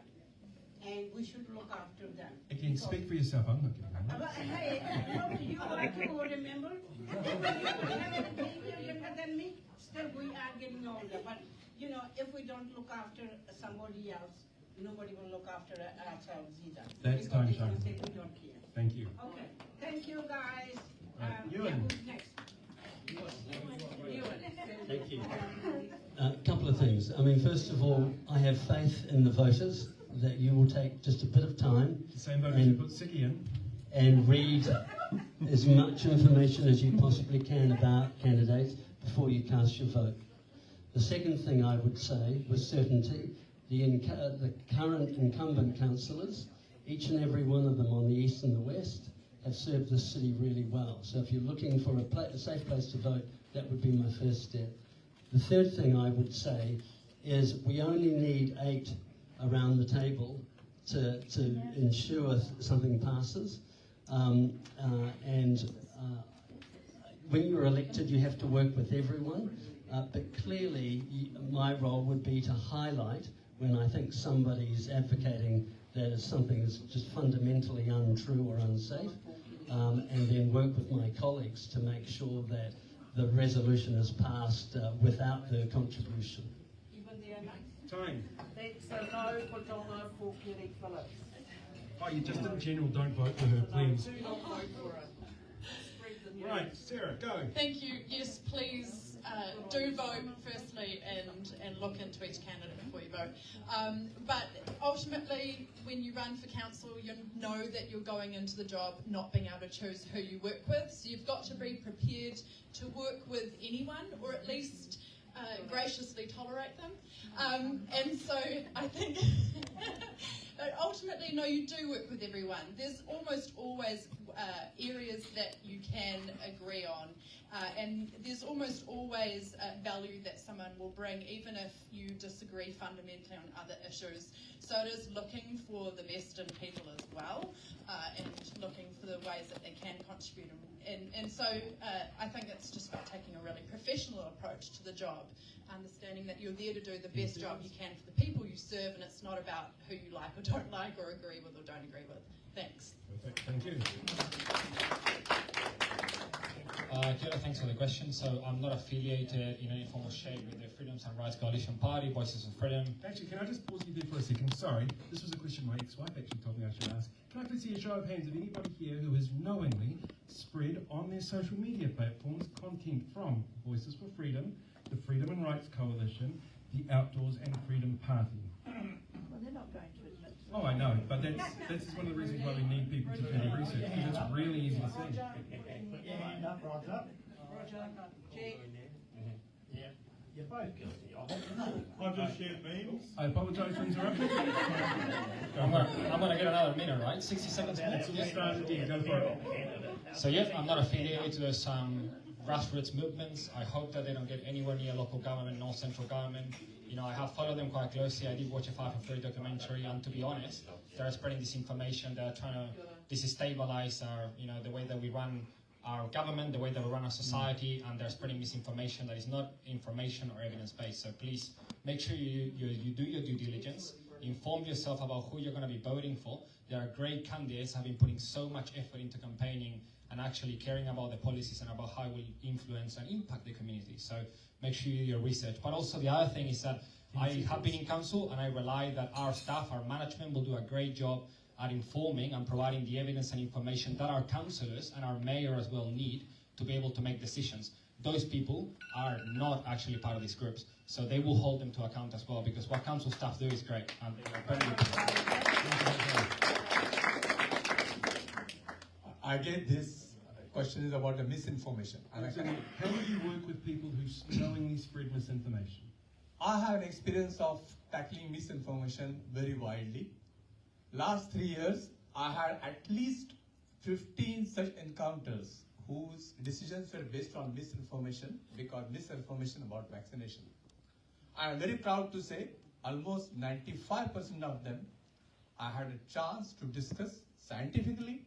and we should look after them. Again, speak for yourself. I'm not getting older. Hey, you are too, remember? You're younger than me. Still, we are getting older. But, you know, if we don't look after somebody else, nobody will look after ourselves either. That's because time, they're gonna Sean. say we don't care. Thank you. Okay. Thank you, guys. Ewan. Who's next? Thank you. A couple of things. I mean, first of all, I have faith in the voters that you will take just a bit of time The same voters who put Siki in. and read as much information as you possibly can about candidates before you cast your vote. The second thing I would say with certainty, the current incumbent councillors, each and every one of them on the east and the west, have served this city really well. So if you're looking for a safe place to vote, that would be my first step. The third thing I would say is we only need 8 around the table to ensure something passes. When you're elected, you have to work with everyone. But clearly, my role would be to highlight when I think somebody's advocating that something is just fundamentally untrue or unsafe, and then work with my colleagues to make sure that the resolution is passed without their contribution. Time. That's a no for Donna for Kelly Phillips. Oh, you just in general don't vote for her, please. Do not vote for her. Spread the news. Right, Sarah, go. Thank you. Yes, please do vote firstly and look into each candidate before you vote. But ultimately, when you run for council, you know that you're going into the job not being able to choose who you work with. So you've got to be prepared to work with anyone, or at least graciously tolerate them. And so I think ultimately, no, you do work with everyone. There's almost always areas that you can agree on, and there's almost always value that someone will bring, even if you disagree fundamentally on other issues. So it is looking for the best in people as well, and looking for the ways that they can contribute. And so I think it's just about taking a really professional approach to the job, understanding that you're there to do the best job you can for the people you serve, and it's not about who you like or don't like, or agree with or don't agree with. Thanks. Perfect. Thank you. Kia ora, thanks for the question. So I'm not affiliated in any form or shape with the Freedoms and Rights Coalition Party, Voices of Freedom. Actually, can I just pause you there for a second? Sorry, this was a question my ex-wife actually told me I should ask. Can I please see a show of hands of anybody here who has knowingly spread on their social media platforms content from Voices for Freedom, the Freedom and Rights Coalition, the Outdoors and Freedom Party? Well, they're not going to admit to it. Oh, I know, but that's one of the reasons why we need people to do the research, because it's really easy to see. Hand up, Roger. Roger, Jake. Yeah, you're both guilty of it. I've just shared memes. I apologise for interrupting. I'm gonna get another minute, right? 60 seconds. That's all started, yeah, go for it. So yeah, I'm not affiliated to some grassroots movements. I hope that they don't get anywhere near local government nor central government. You know, I have followed them quite closely. I did watch a 5 for 3 documentary, and to be honest, they're spreading disinformation. They're trying to destabilize our, the way that we run our government, the way that we run our society, and they're spreading misinformation that is not information or evidence-based. So please make sure you do your due diligence, inform yourself about who you're going to be voting for. There are great candidates who have been putting so much effort into campaigning and actually caring about the policies and about how it will influence and impact the community. So make sure you do your research. But also the other thing is that I have been in council, and I rely that our staff, our management will do a great job at informing and providing the evidence and information that our councillors and our mayor as well need to be able to make decisions. Those people are not actually part of these groups, so they will hold them to account as well, because what council staff do is great. And I get this question is about the misinformation. And How do you work with people who knowingly spread misinformation? I have an experience of tackling misinformation very widely. Last 3 years, I had at least 15 such encounters whose decisions were based on misinformation, because misinformation about vaccination. I am very proud to say almost 95% of them I had a chance to discuss scientifically.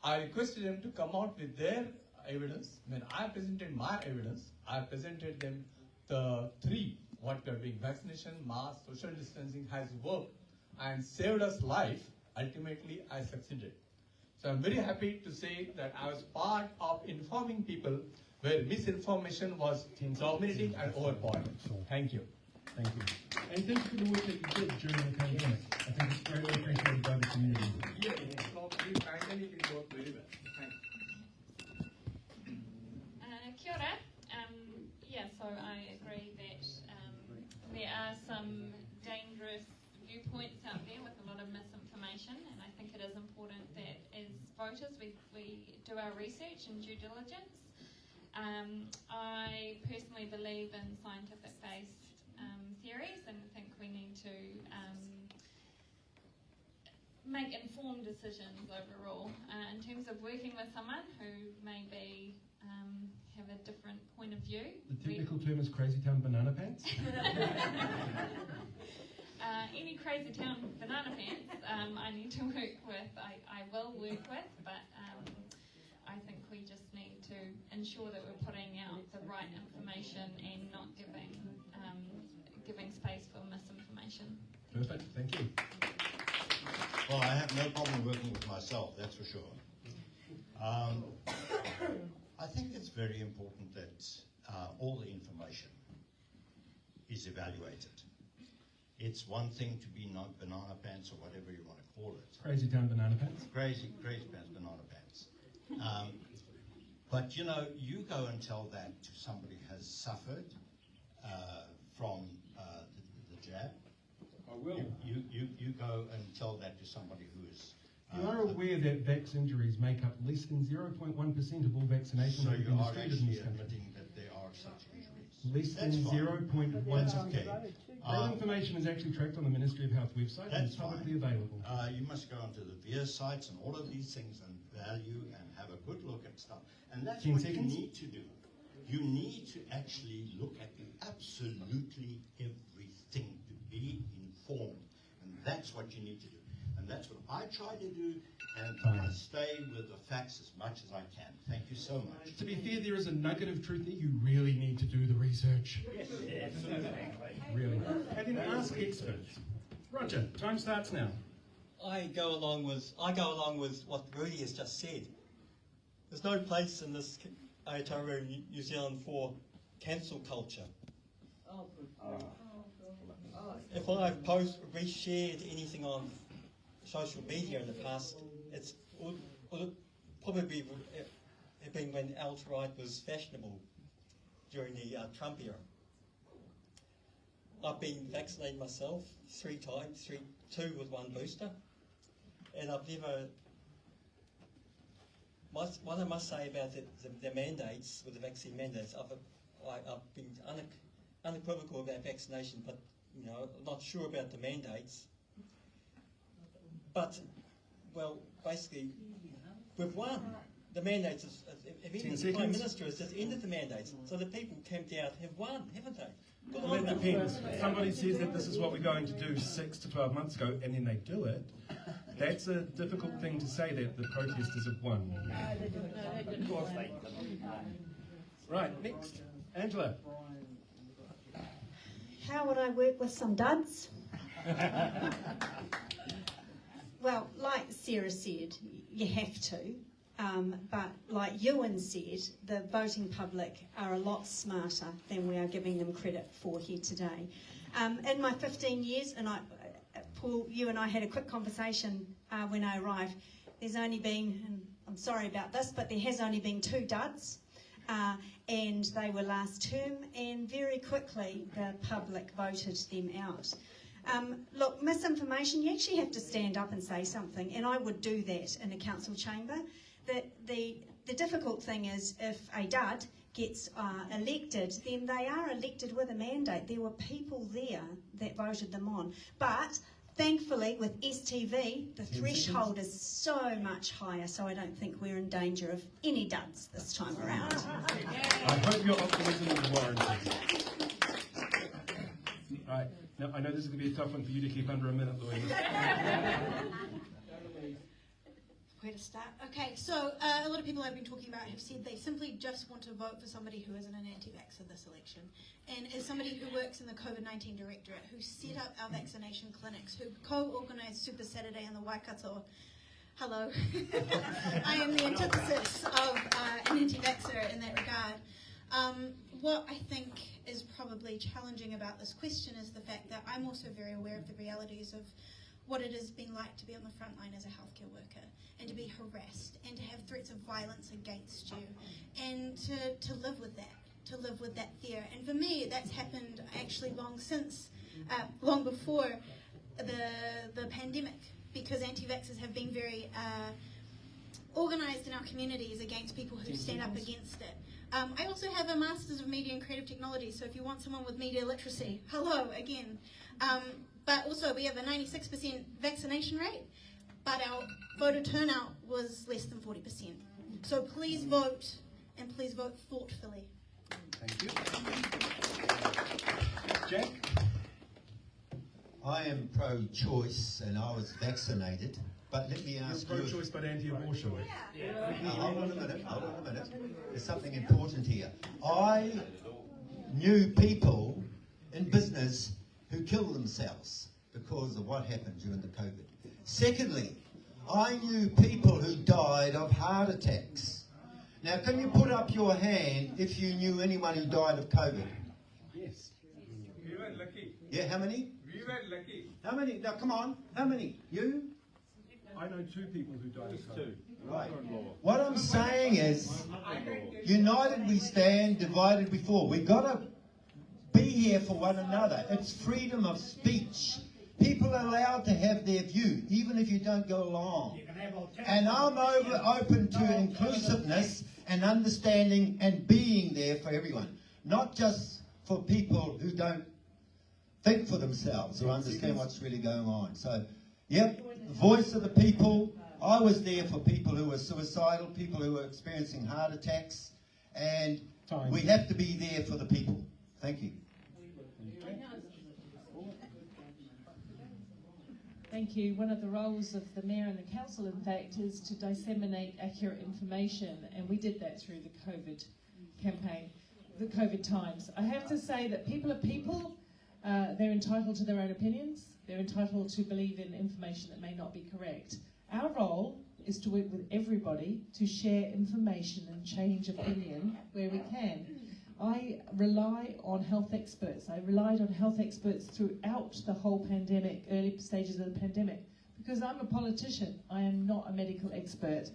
I requested them to come out with their evidence. When I presented my evidence, I presented them the three, what we are doing: vaccination, mask, social distancing has worked and saved us life. Ultimately, I succeeded. So I'm very happy to say that I was part of informing people where misinformation was dominating and overpowering. Thank you. Thank you. And thank you for the work that you did during the pandemic. I think it's greatly appreciated by the community. Yeah, the pandemic it worked very well. Thanks. Kia ora. Yeah, so I agree that there are some dangerous viewpoints out there with a lot of misinformation, and I think it is important that as voters we do our research and due diligence. I personally believe in scientific-based theories, and think we need to make informed decisions overall. In terms of working with someone who maybe have a different point of view. The technical term is crazy town banana pants. Any crazy town banana pants I need to work with, I will work with, but I think we just need to ensure that we're putting out the right information and not giving space for misinformation. Perfect, thank you. Well, I have no problem working with myself, that's for sure. I think it's very important that all the information is evaluated. It's one thing to be not banana pants or whatever you want to call it. Crazy town banana pants. Crazy pants, banana pants. But you know, you go and tell that to somebody who has suffered from the jab. I will. You go and tell that to somebody who is. You are aware that vax injuries make up less than 0.1% of all vaccinations So that have you been are distributed in actually this country. admitting that there are such injuries. Less than That's fine. 0.1%. That's okay. That information is actually tracked on the Ministry of Health website and That's is publicly fine. available. You must go onto the VIA sites and all of these things and value and have a good look at stuff. And that's 10 what seconds. you need to do. You need to actually look at absolutely everything to be informed. And that's what you need to do. And that's what I try to do, and I stay with the facts as much as I can. Thank you so much. To be fair, there is a nugget of truth there. You really need to do the research. Yes, exactly. Really. And then ask experts. Roger, time starts now. I go along with what Rudy has just said. There's no place in this Aotearoa, New Zealand, for cancel culture. If I've reshared anything on social media in the past, it would probably have been when alt-right was fashionable during the Trump era. I've been vaccinated myself 3 times, two with 1 booster, and I've never. What I must say about the mandates, with the vaccine mandates, I've been unequivocal about vaccination, but you know, I'm not sure about the mandates. But, well, basically, we've won. The mandates, the Prime Minister has just ended the mandates, so the people camped out have won, haven't they? Well, it depends. Somebody says that this is what we're going to do 6 to 12 months ago, and then they do it. That's a difficult thing to say, that the protesters have won. Of course they Right, next. Angela. How would I work with some duds? Well, like Sarah said, you have to. But like Ewan said, the voting public are a lot smarter than we are giving them credit for here today. In my 15 years, and Paul, you and I had a quick conversation when I arrived, there's only been, and I'm sorry about this, but there has only been 2 duds, and they were last term, and very quickly the public voted them out. Look, misinformation, you actually have to stand up and say something, and I would do that in a council chamber. That the the difficult thing is if a dud gets elected, then they are elected with a mandate. There were people there that voted them on. But thankfully, with STV, the threshold is so much higher, so I don't think we're in danger of any duds this time around. I hope your optimism is warranted. Right, now I know this is going to be a tough one for you to keep under a minute, Louise. Where to start? Okay, so a lot of people I've been talking about have said they simply just want to vote for somebody who isn't an anti-vaxxer this election. And as somebody who works in the COVID-19 Directorate, who set up our vaccination clinics, who co-organised Super Saturday in the Waikato, hello, I am the antithesis of an anti-vaxxer in that regard. What I think is probably challenging about this question is the fact that I'm also very aware of the realities of what it has been like to be on the front line as a healthcare worker, and to be harassed, and to have threats of violence against you, and to live with that fear. And for me, that's happened actually long before the pandemic, because anti-vaxxers have been very organised in our communities against people who stand up against it. I also have a Masters of Media and Creative Technology, so if you want someone with media literacy, hello again. But also we have a 96% vaccination rate, but our voter turnout was less than 40%. So please vote, and please vote thoughtfully. Thank you. Jack? I am pro-choice and I was vaccinated, but let me ask you... You're pro-choice but anti-abortion. Hold on a minute. There's something important here. I knew people in business who killed themselves because of what happened during the COVID. Secondly, I knew people who died of heart attacks. Now, can you put up your hand if you knew anyone who died of COVID? Yes. We were lucky. Yeah, how many? We were lucky. How many? Now, come on. How many? You? I know 2 people who died of COVID. Right. What I'm saying is, united we stand, divided we fall. We've got to be here for one another. It's freedom of speech. People are allowed to have their view, even if you don't go along. And I'm open to inclusiveness and understanding and being there for everyone, not just for people who don't think for themselves or understand what's really going on. So, yep, the voice of the people. I was there for people who were suicidal, people who were experiencing heart attacks, and we have to be there for the people. Thank you. Thank you. One of the roles of the Mayor and the Council, in fact, is to disseminate accurate information, and we did that through the COVID campaign, the COVID times. I have to say that people are people. They're entitled to their own opinions. They're entitled to believe in information that may not be correct. Our role is to work with everybody to share information and change opinion where we can. I rely on health experts. I relied on health experts throughout the whole pandemic, early stages of the pandemic, because I'm a politician. I am not a medical expert.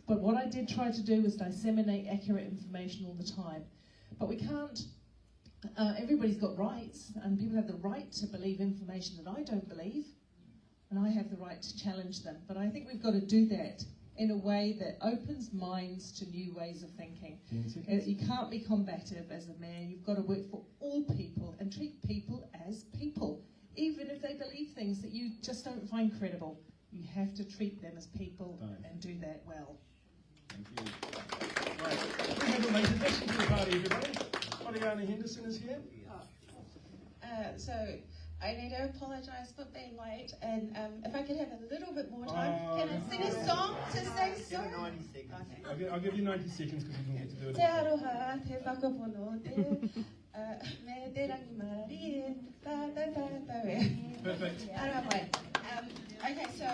But what I did try to do was disseminate accurate information all the time. But we can't, everybody's got rights, and people have the right to believe information that I don't believe, and I have the right to challenge them. But I think we've got to do that in a way that opens minds to new ways of thinking. You can't be combative as a mayor. You've got to work for all people and treat people as people, even if they believe things that you just don't find credible. You have to treat them as people and do that well. Thank you. Right. We have a late addition to the party, everybody. Mariana Henderson is here. So I need to apologise for being late, and if I could have a little bit more time, can I sing a song to say sorry? Okay. I'll give you 90 seconds because you can get to do it. Te aroha, te whakapono, me te rangi marari, Perfect. Okay, so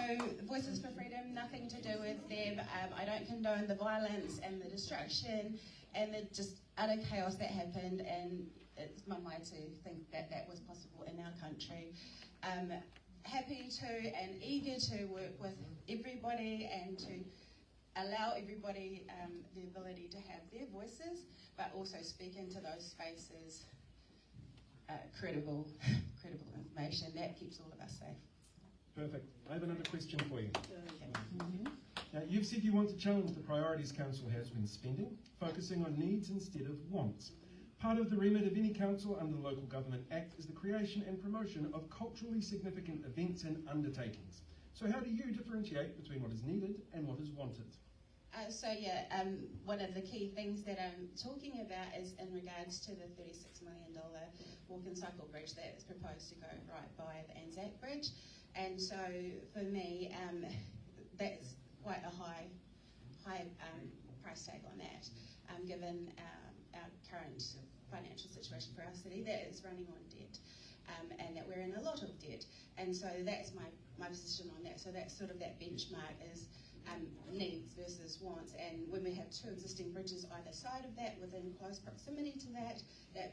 Voices for Freedom, nothing to do with them. I don't condone the violence and the destruction and the just utter chaos that happened, and it's my mind to think that that was possible in our country. Happy to and eager to work with everybody and to allow everybody the ability to have their voices, but also speak into those spaces credible information that keeps all of us safe. Perfect. I have another question for you. Now, you've said you want to challenge the priorities council has when spending, focusing on needs instead of wants. Part of the remit of any council under the Local Government Act is the creation and promotion of culturally significant events and undertakings. So how do you differentiate between what is needed and what is wanted? One of the key things that I'm talking about is in regards to the $36 million walk and cycle bridge that is proposed to go right by the Anzac Bridge. And so for me, that's quite a high price tag on that, given our current financial situation for our city that is running on debt, and that we're in a lot of debt. And so that's my position on that. So that's sort of that benchmark is needs versus wants. And when we have two existing bridges either side of that, within close proximity to that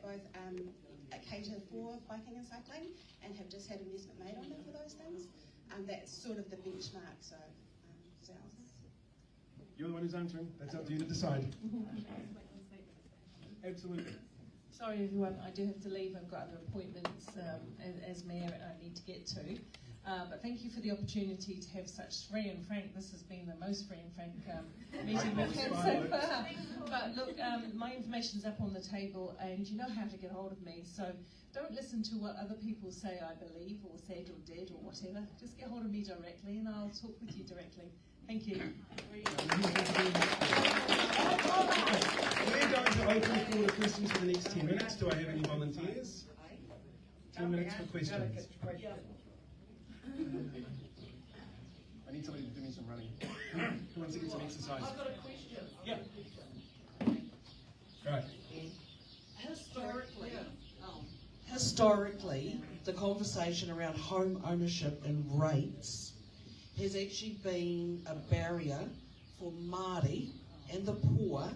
both cater for biking and cycling and have just had investment made on them for those things, that's sort of the benchmark. So, you're the one who's answering. That's up to you to decide. Absolutely. Sorry everyone, I do have to leave. I've got other appointments as mayor I need to get to. But thank you for the opportunity to have such free and frank. This has been the most free and frank meeting we've had so far. But look, my information's up on the table and you know how to get hold of me. So don't listen to what other people say I believe or said or did or whatever. Just get hold of me directly and I'll talk with you directly. Thank you. We're going to open the floor to questions for the next 10 minutes. Do I have any volunteers? 10 minutes for questions. I need somebody to do me some running. Who wants to get some exercise? I've got a question. Yeah. Right. Historically, the conversation around home ownership and rates has actually been a barrier for Māori and the poor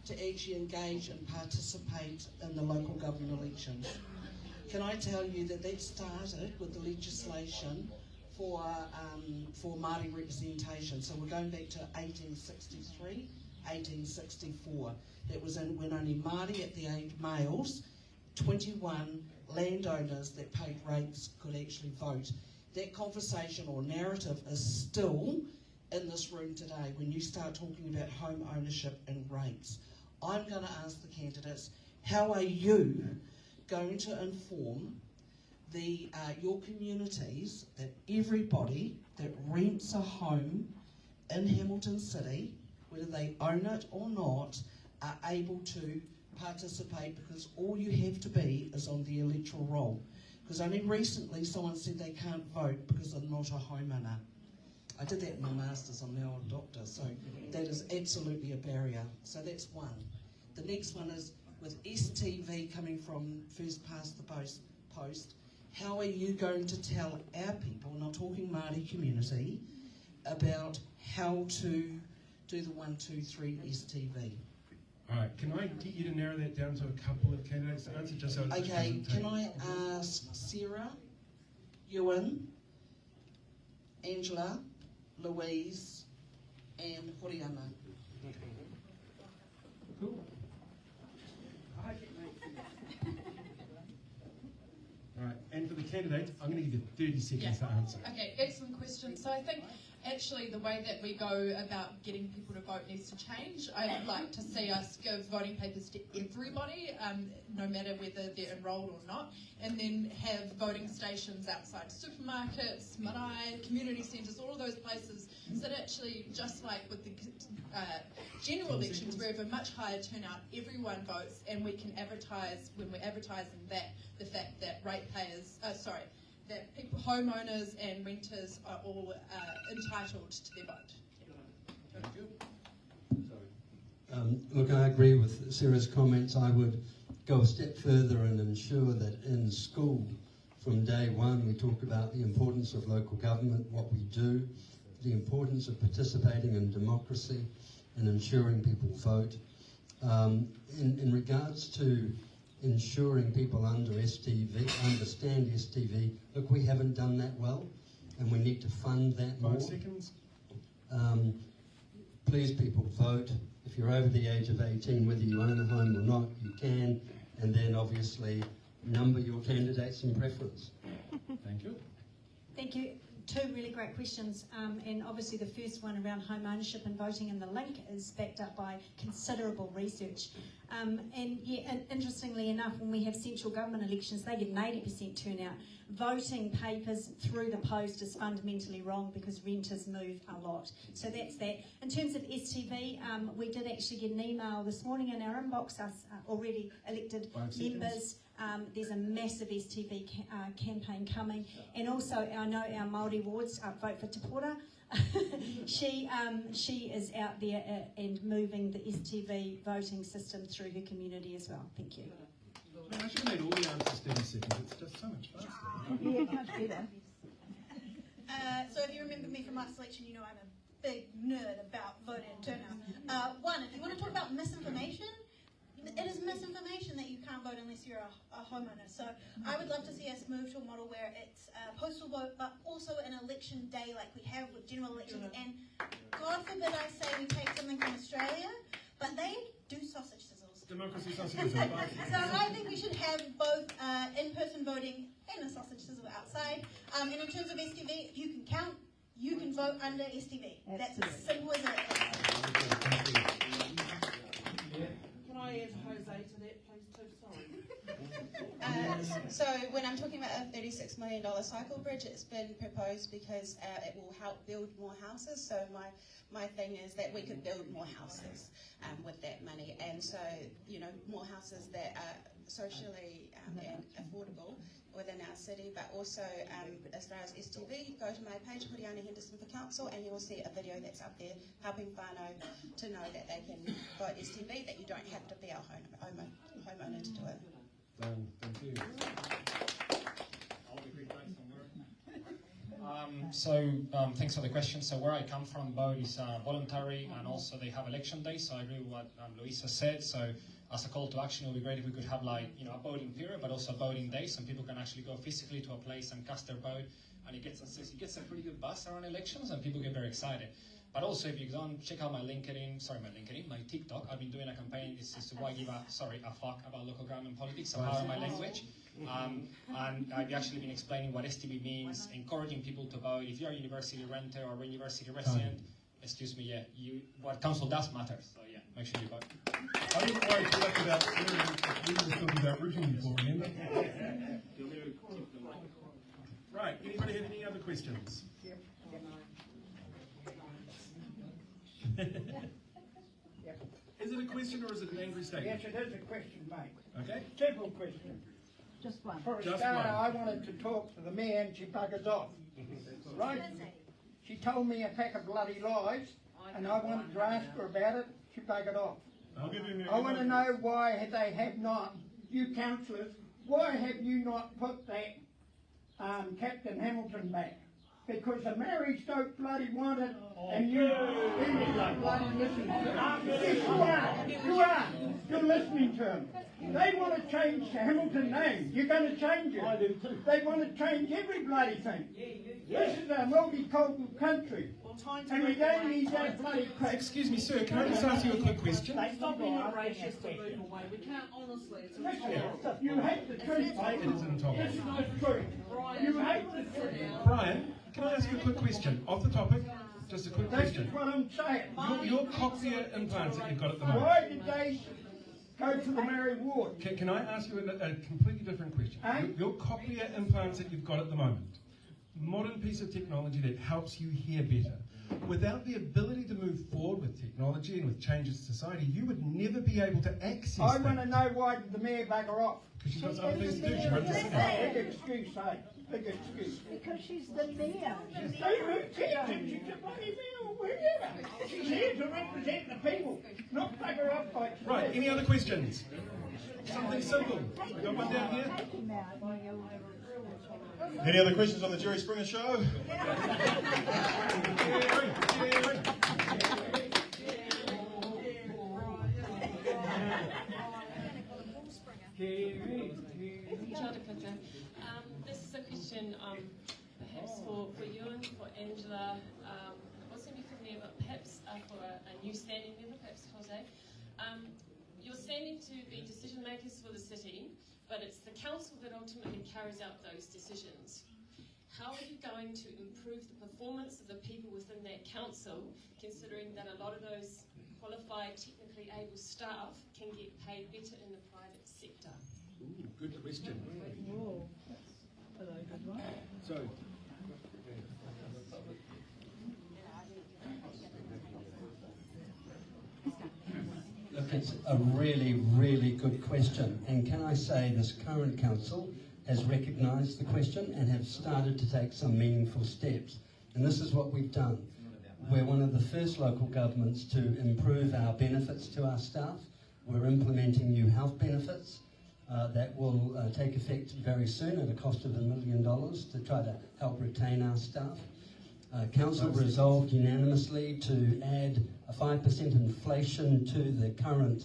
to actually engage and participate in the local government elections. Can I tell you that started with the legislation for Māori representation. So we're going back to 1863, 1864. That was when only Māori at the age males, 21 landowners that paid rates could actually vote. That conversation or narrative is still in this room today when you start talking about home ownership and rates. I'm going to ask the candidates, how are you going to inform your communities that everybody that rents a home in Hamilton City, whether they own it or not, are able to participate, because all you have to be is on the electoral roll. Because only recently someone said they can't vote because they're not a homeowner. I did that in my masters, I'm now a doctor, so that is absolutely a barrier. So that's one. The next one is with STV coming from first past the post, how are you going to tell our people, not talking Māori community, about how to do the 1, 2, 3 STV? All right, can I get you to narrow that down to a couple of candidates to answer, just so it Okay, doesn't can I ask Sarah, Ewan, Angela, Louise, and Horiana? Cool. All right, and for the candidates, I'm going to give you 30 seconds to answer. Okay, excellent question. So I think actually the way that we go about getting people to vote needs to change. I'd like to see us give voting papers to everybody, no matter whether they're enrolled or not, and then have voting stations outside supermarkets, marae, community centres, all of those places, so that actually, just like with the general elections, where we have a much higher turnout, everyone votes, and we can advertise, when we're advertising that, the fact that ratepayers, that people, homeowners and renters are all entitled to their vote. Look, I agree with Sarah's comments. I would go a step further and ensure that in school, from day one, we talk about the importance of local government, what we do, the importance of participating in democracy and ensuring people vote. In regards to ensuring people understand STV, look, we haven't done that well, and we need to fund that more. 5 seconds. Please, people, vote. If you're over the age of 18, whether you own a home or not, you can, and then obviously number your candidates in preference. Thank you. Thank you. Two really great questions, and obviously the first one around home ownership and voting in the link is backed up by considerable research. And interestingly enough, when we have central government elections, they get an 80% turnout. Voting papers through the post is fundamentally wrong because renters move a lot. So that's that. In terms of STV, we did actually get an email this morning in our inbox, us already elected members. There's a massive STV campaign coming, and also I know our Māori wards, Vote for Te Pora, she is out there and moving the STV voting system through her community as well. Thank you. I should have made all the answers 30 seconds. It's just so much faster. Yeah, much better. So if you remember me from last election, you know I'm a big nerd about voter turnout. One, if you want to talk about misinformation, it is misinformation that you can't vote unless you're a homeowner. So I would love to see us move to a model where it's a postal vote, but also an election day like we have with general elections. And God forbid I say we take something from Australia, but they do sausage sizzles. Democracy sausage sizzles. So I think we should have both in-person voting and a sausage sizzle outside. And in terms of STV, if you can count, you can vote under STV. That's as simple as it is. Can I add Jose to that, please, too? Sorry. So when I'm talking about a $36 million cycle bridge, it's been proposed because it will help build more houses. So my thing is that we could build more houses with that money, and so more houses that are socially and affordable within our city, but also as far as STV, go to my page, Horiana Henderson for Council, and you will see a video that's up there helping whānau to know that they can vote STV, that you don't have to be a homeowner to do it. Thank you. Thanks for the question. So where I come from, vote is voluntary, and also they have election day. So I agree with what Louisa said. So as a call to action, it would be great if we could have a voting period, but also a voting day, so people can actually go physically to a place and cast their vote. And it gets a pretty good buzz around elections, and people get very excited. But also, if you don't check out my TikTok, I've been doing a campaign. This is why give a fuck about local government politics, so power my language. And I've actually been explaining what STB means, encouraging people to vote. If you're a university renter or a university resident, excuse me, what council does matter. So yeah, make sure you vote. I didn't worry too much about we were talking about originally before, remember? Right, anybody have any other questions? Is it a question or is it an angry statement? Yes, it is a question, mate. Okay. Several questions. Just one. For a starter, I wanted to talk to the mayor and she buggers off. Right? She told me a pack of bloody lies and I wanted to ask her about it. She buggered off. I want to know why they have not, you councillors, why have you not put that Captain Hamilton back? Because the Marys don't bloody want it, and you don't bloody listen to them. Yes, you are. You're listening to them. They want to change the Hamilton name. You're going to change it. I do too. They want to change every bloody thing. This is a multicultural country. And we don't need that bloody crap. Excuse me, sir, can I just ask you a quick question? Stop being outrageous to move away. We can't, honestly, it's intolerable. You hate the truth, mate. It is intolerable. This is not true. You hate the truth. Brian, can I ask you a quick question? Off the topic, just a quick question. That's what I'm saying. Your cochlear implants that you've got at the moment. Why did they go to the Mary Ward? Can I ask you a completely different question? Your cochlear implants that you've got at the moment, modern piece of technology that helps you hear better. Without the ability to move forward with technology and with changes to society, you would never be able to access I want to know why did the mayor bugger off? Because she's got other things to do. She runs the city. Big excuse, eh? Big excuse. Because she's the mayor. Who cares? She's a bloody mayor, wherever. She's here to represent the people, not bugger off by... Right, any other questions? Something simple. We got one down here. Any other questions on the Jerry Springer Show? This is a question perhaps for Ewan, for Angela, what's going to be for me, but perhaps for a new standing member, perhaps Jose. You're standing to be decision makers for the city, but it's the council that ultimately carries out those decisions. how are you going to improve the performance of the people within that council, considering that a lot of those qualified, technically able staff can get paid better in the private sector? Ooh, good question. Whoa, that's a very good one. So, Look, it's a really, really good question. And can I say this current council has recognised the question and have started to take some meaningful steps. And this is what we've done. We're one of the first local governments to improve our benefits to our staff. We're implementing new health benefits that will take effect very soon at a cost of $1 million to try to help retain our staff. Council resolved unanimously to add a 5% inflation to the current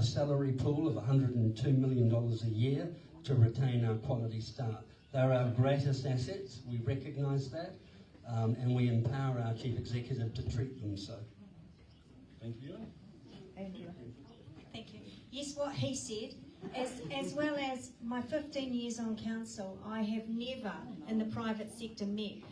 salary pool of $102 million a year to retain our quality staff. They're our greatest assets, we recognise that, and we empower our Chief Executive to treat them so. thank you. Angela. Thank you. Yes, what he said, as well as my 15 years on council, I have never in the private sector met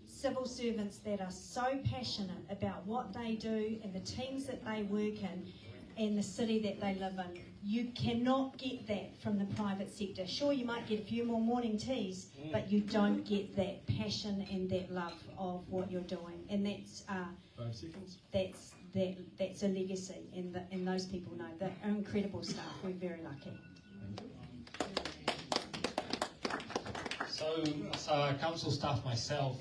civil servants that are so passionate about what they do and the teams that they work in and the city that they live in. You cannot get that from the private sector. Sure, you might get a few more morning teas, but you don't get that passion and that love of what you're doing. And that's 5 seconds. that's a legacy, and those people know. They're incredible staff. We're very lucky. So, as a council staff myself,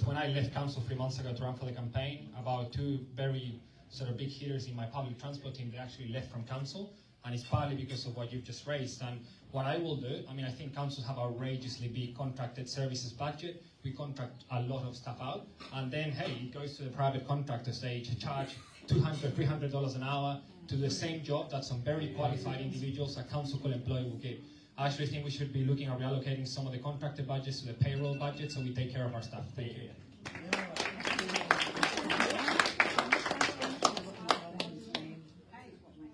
when I left council 3 months ago to run for the campaign, about 2 very sort of big hitters in my public transport team, they actually left from council, and it's partly because of what you've just raised. And what I will do, I think councils have outrageously big contracted services budget. We contract a lot of stuff out, and then, hey, it goes to the private contractors. They charge $200, $300 an hour to the same job that some very qualified individuals, a council employee, will get. I actually think we should be looking at reallocating some of the contracted budgets to the payroll budget so we take care of our staff. Thank you.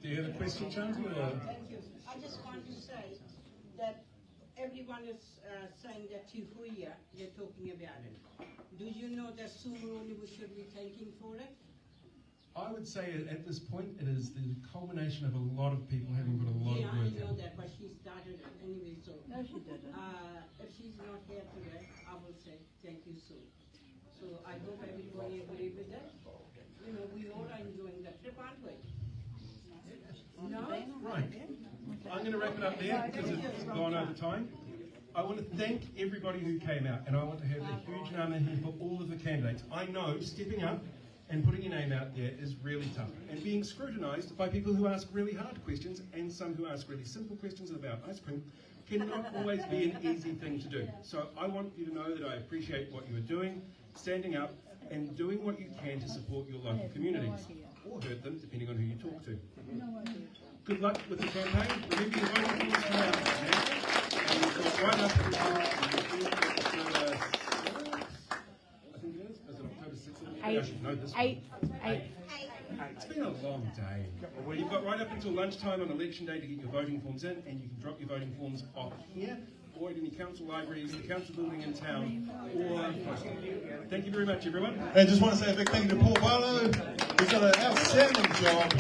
Do you have a question, Chanti? Thank you. I just want to say that everyone is saying that Tihuya, you're talking about it. Do you know that Sumuruni we should be thanking for it? I would say at this point it is the culmination of a lot of people having put a lot of work I know in. that, but she started it anyway, so. No, she didn't. If she's not here today, I will say thank you so. So I hope everybody agree with that. You know, we all are enjoying the trip, aren't we? No? Right. I'm going to wrap it up there because it's gone over time. I want to thank everybody who came out, and I want to have a huge number here for all of the candidates. I know stepping up and putting your name out there is really tough, and being scrutinised by people who ask really hard questions and some who ask really simple questions about ice cream cannot always be an easy thing to do. So I want you to know that I appreciate what you are doing, standing up and doing what you can to support your local communities, or hurt them, depending on who you talk to. Good luck with the campaign. Remember your voting forms come out, and you've got right up It's been a long day. Well, you've got right up until lunchtime on election day to get your voting forms in, and you can drop your voting forms off here or at any council libraries, the council building in town, or thank you very much, everyone. I just want to say a big thank you to Paul Barlow, who's done an outstanding job. A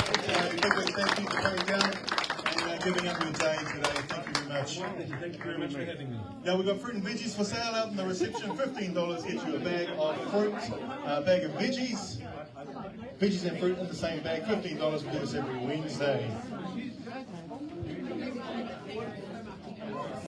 big thank you for coming down and giving up your day today. Thank you very much. Thank you very much for having me. Now we've got fruit and veggies for sale out in the reception. $15 gets you a bag of fruit, a bag of veggies. Veggies and fruit in the same bag. $15 we do this every Wednesday.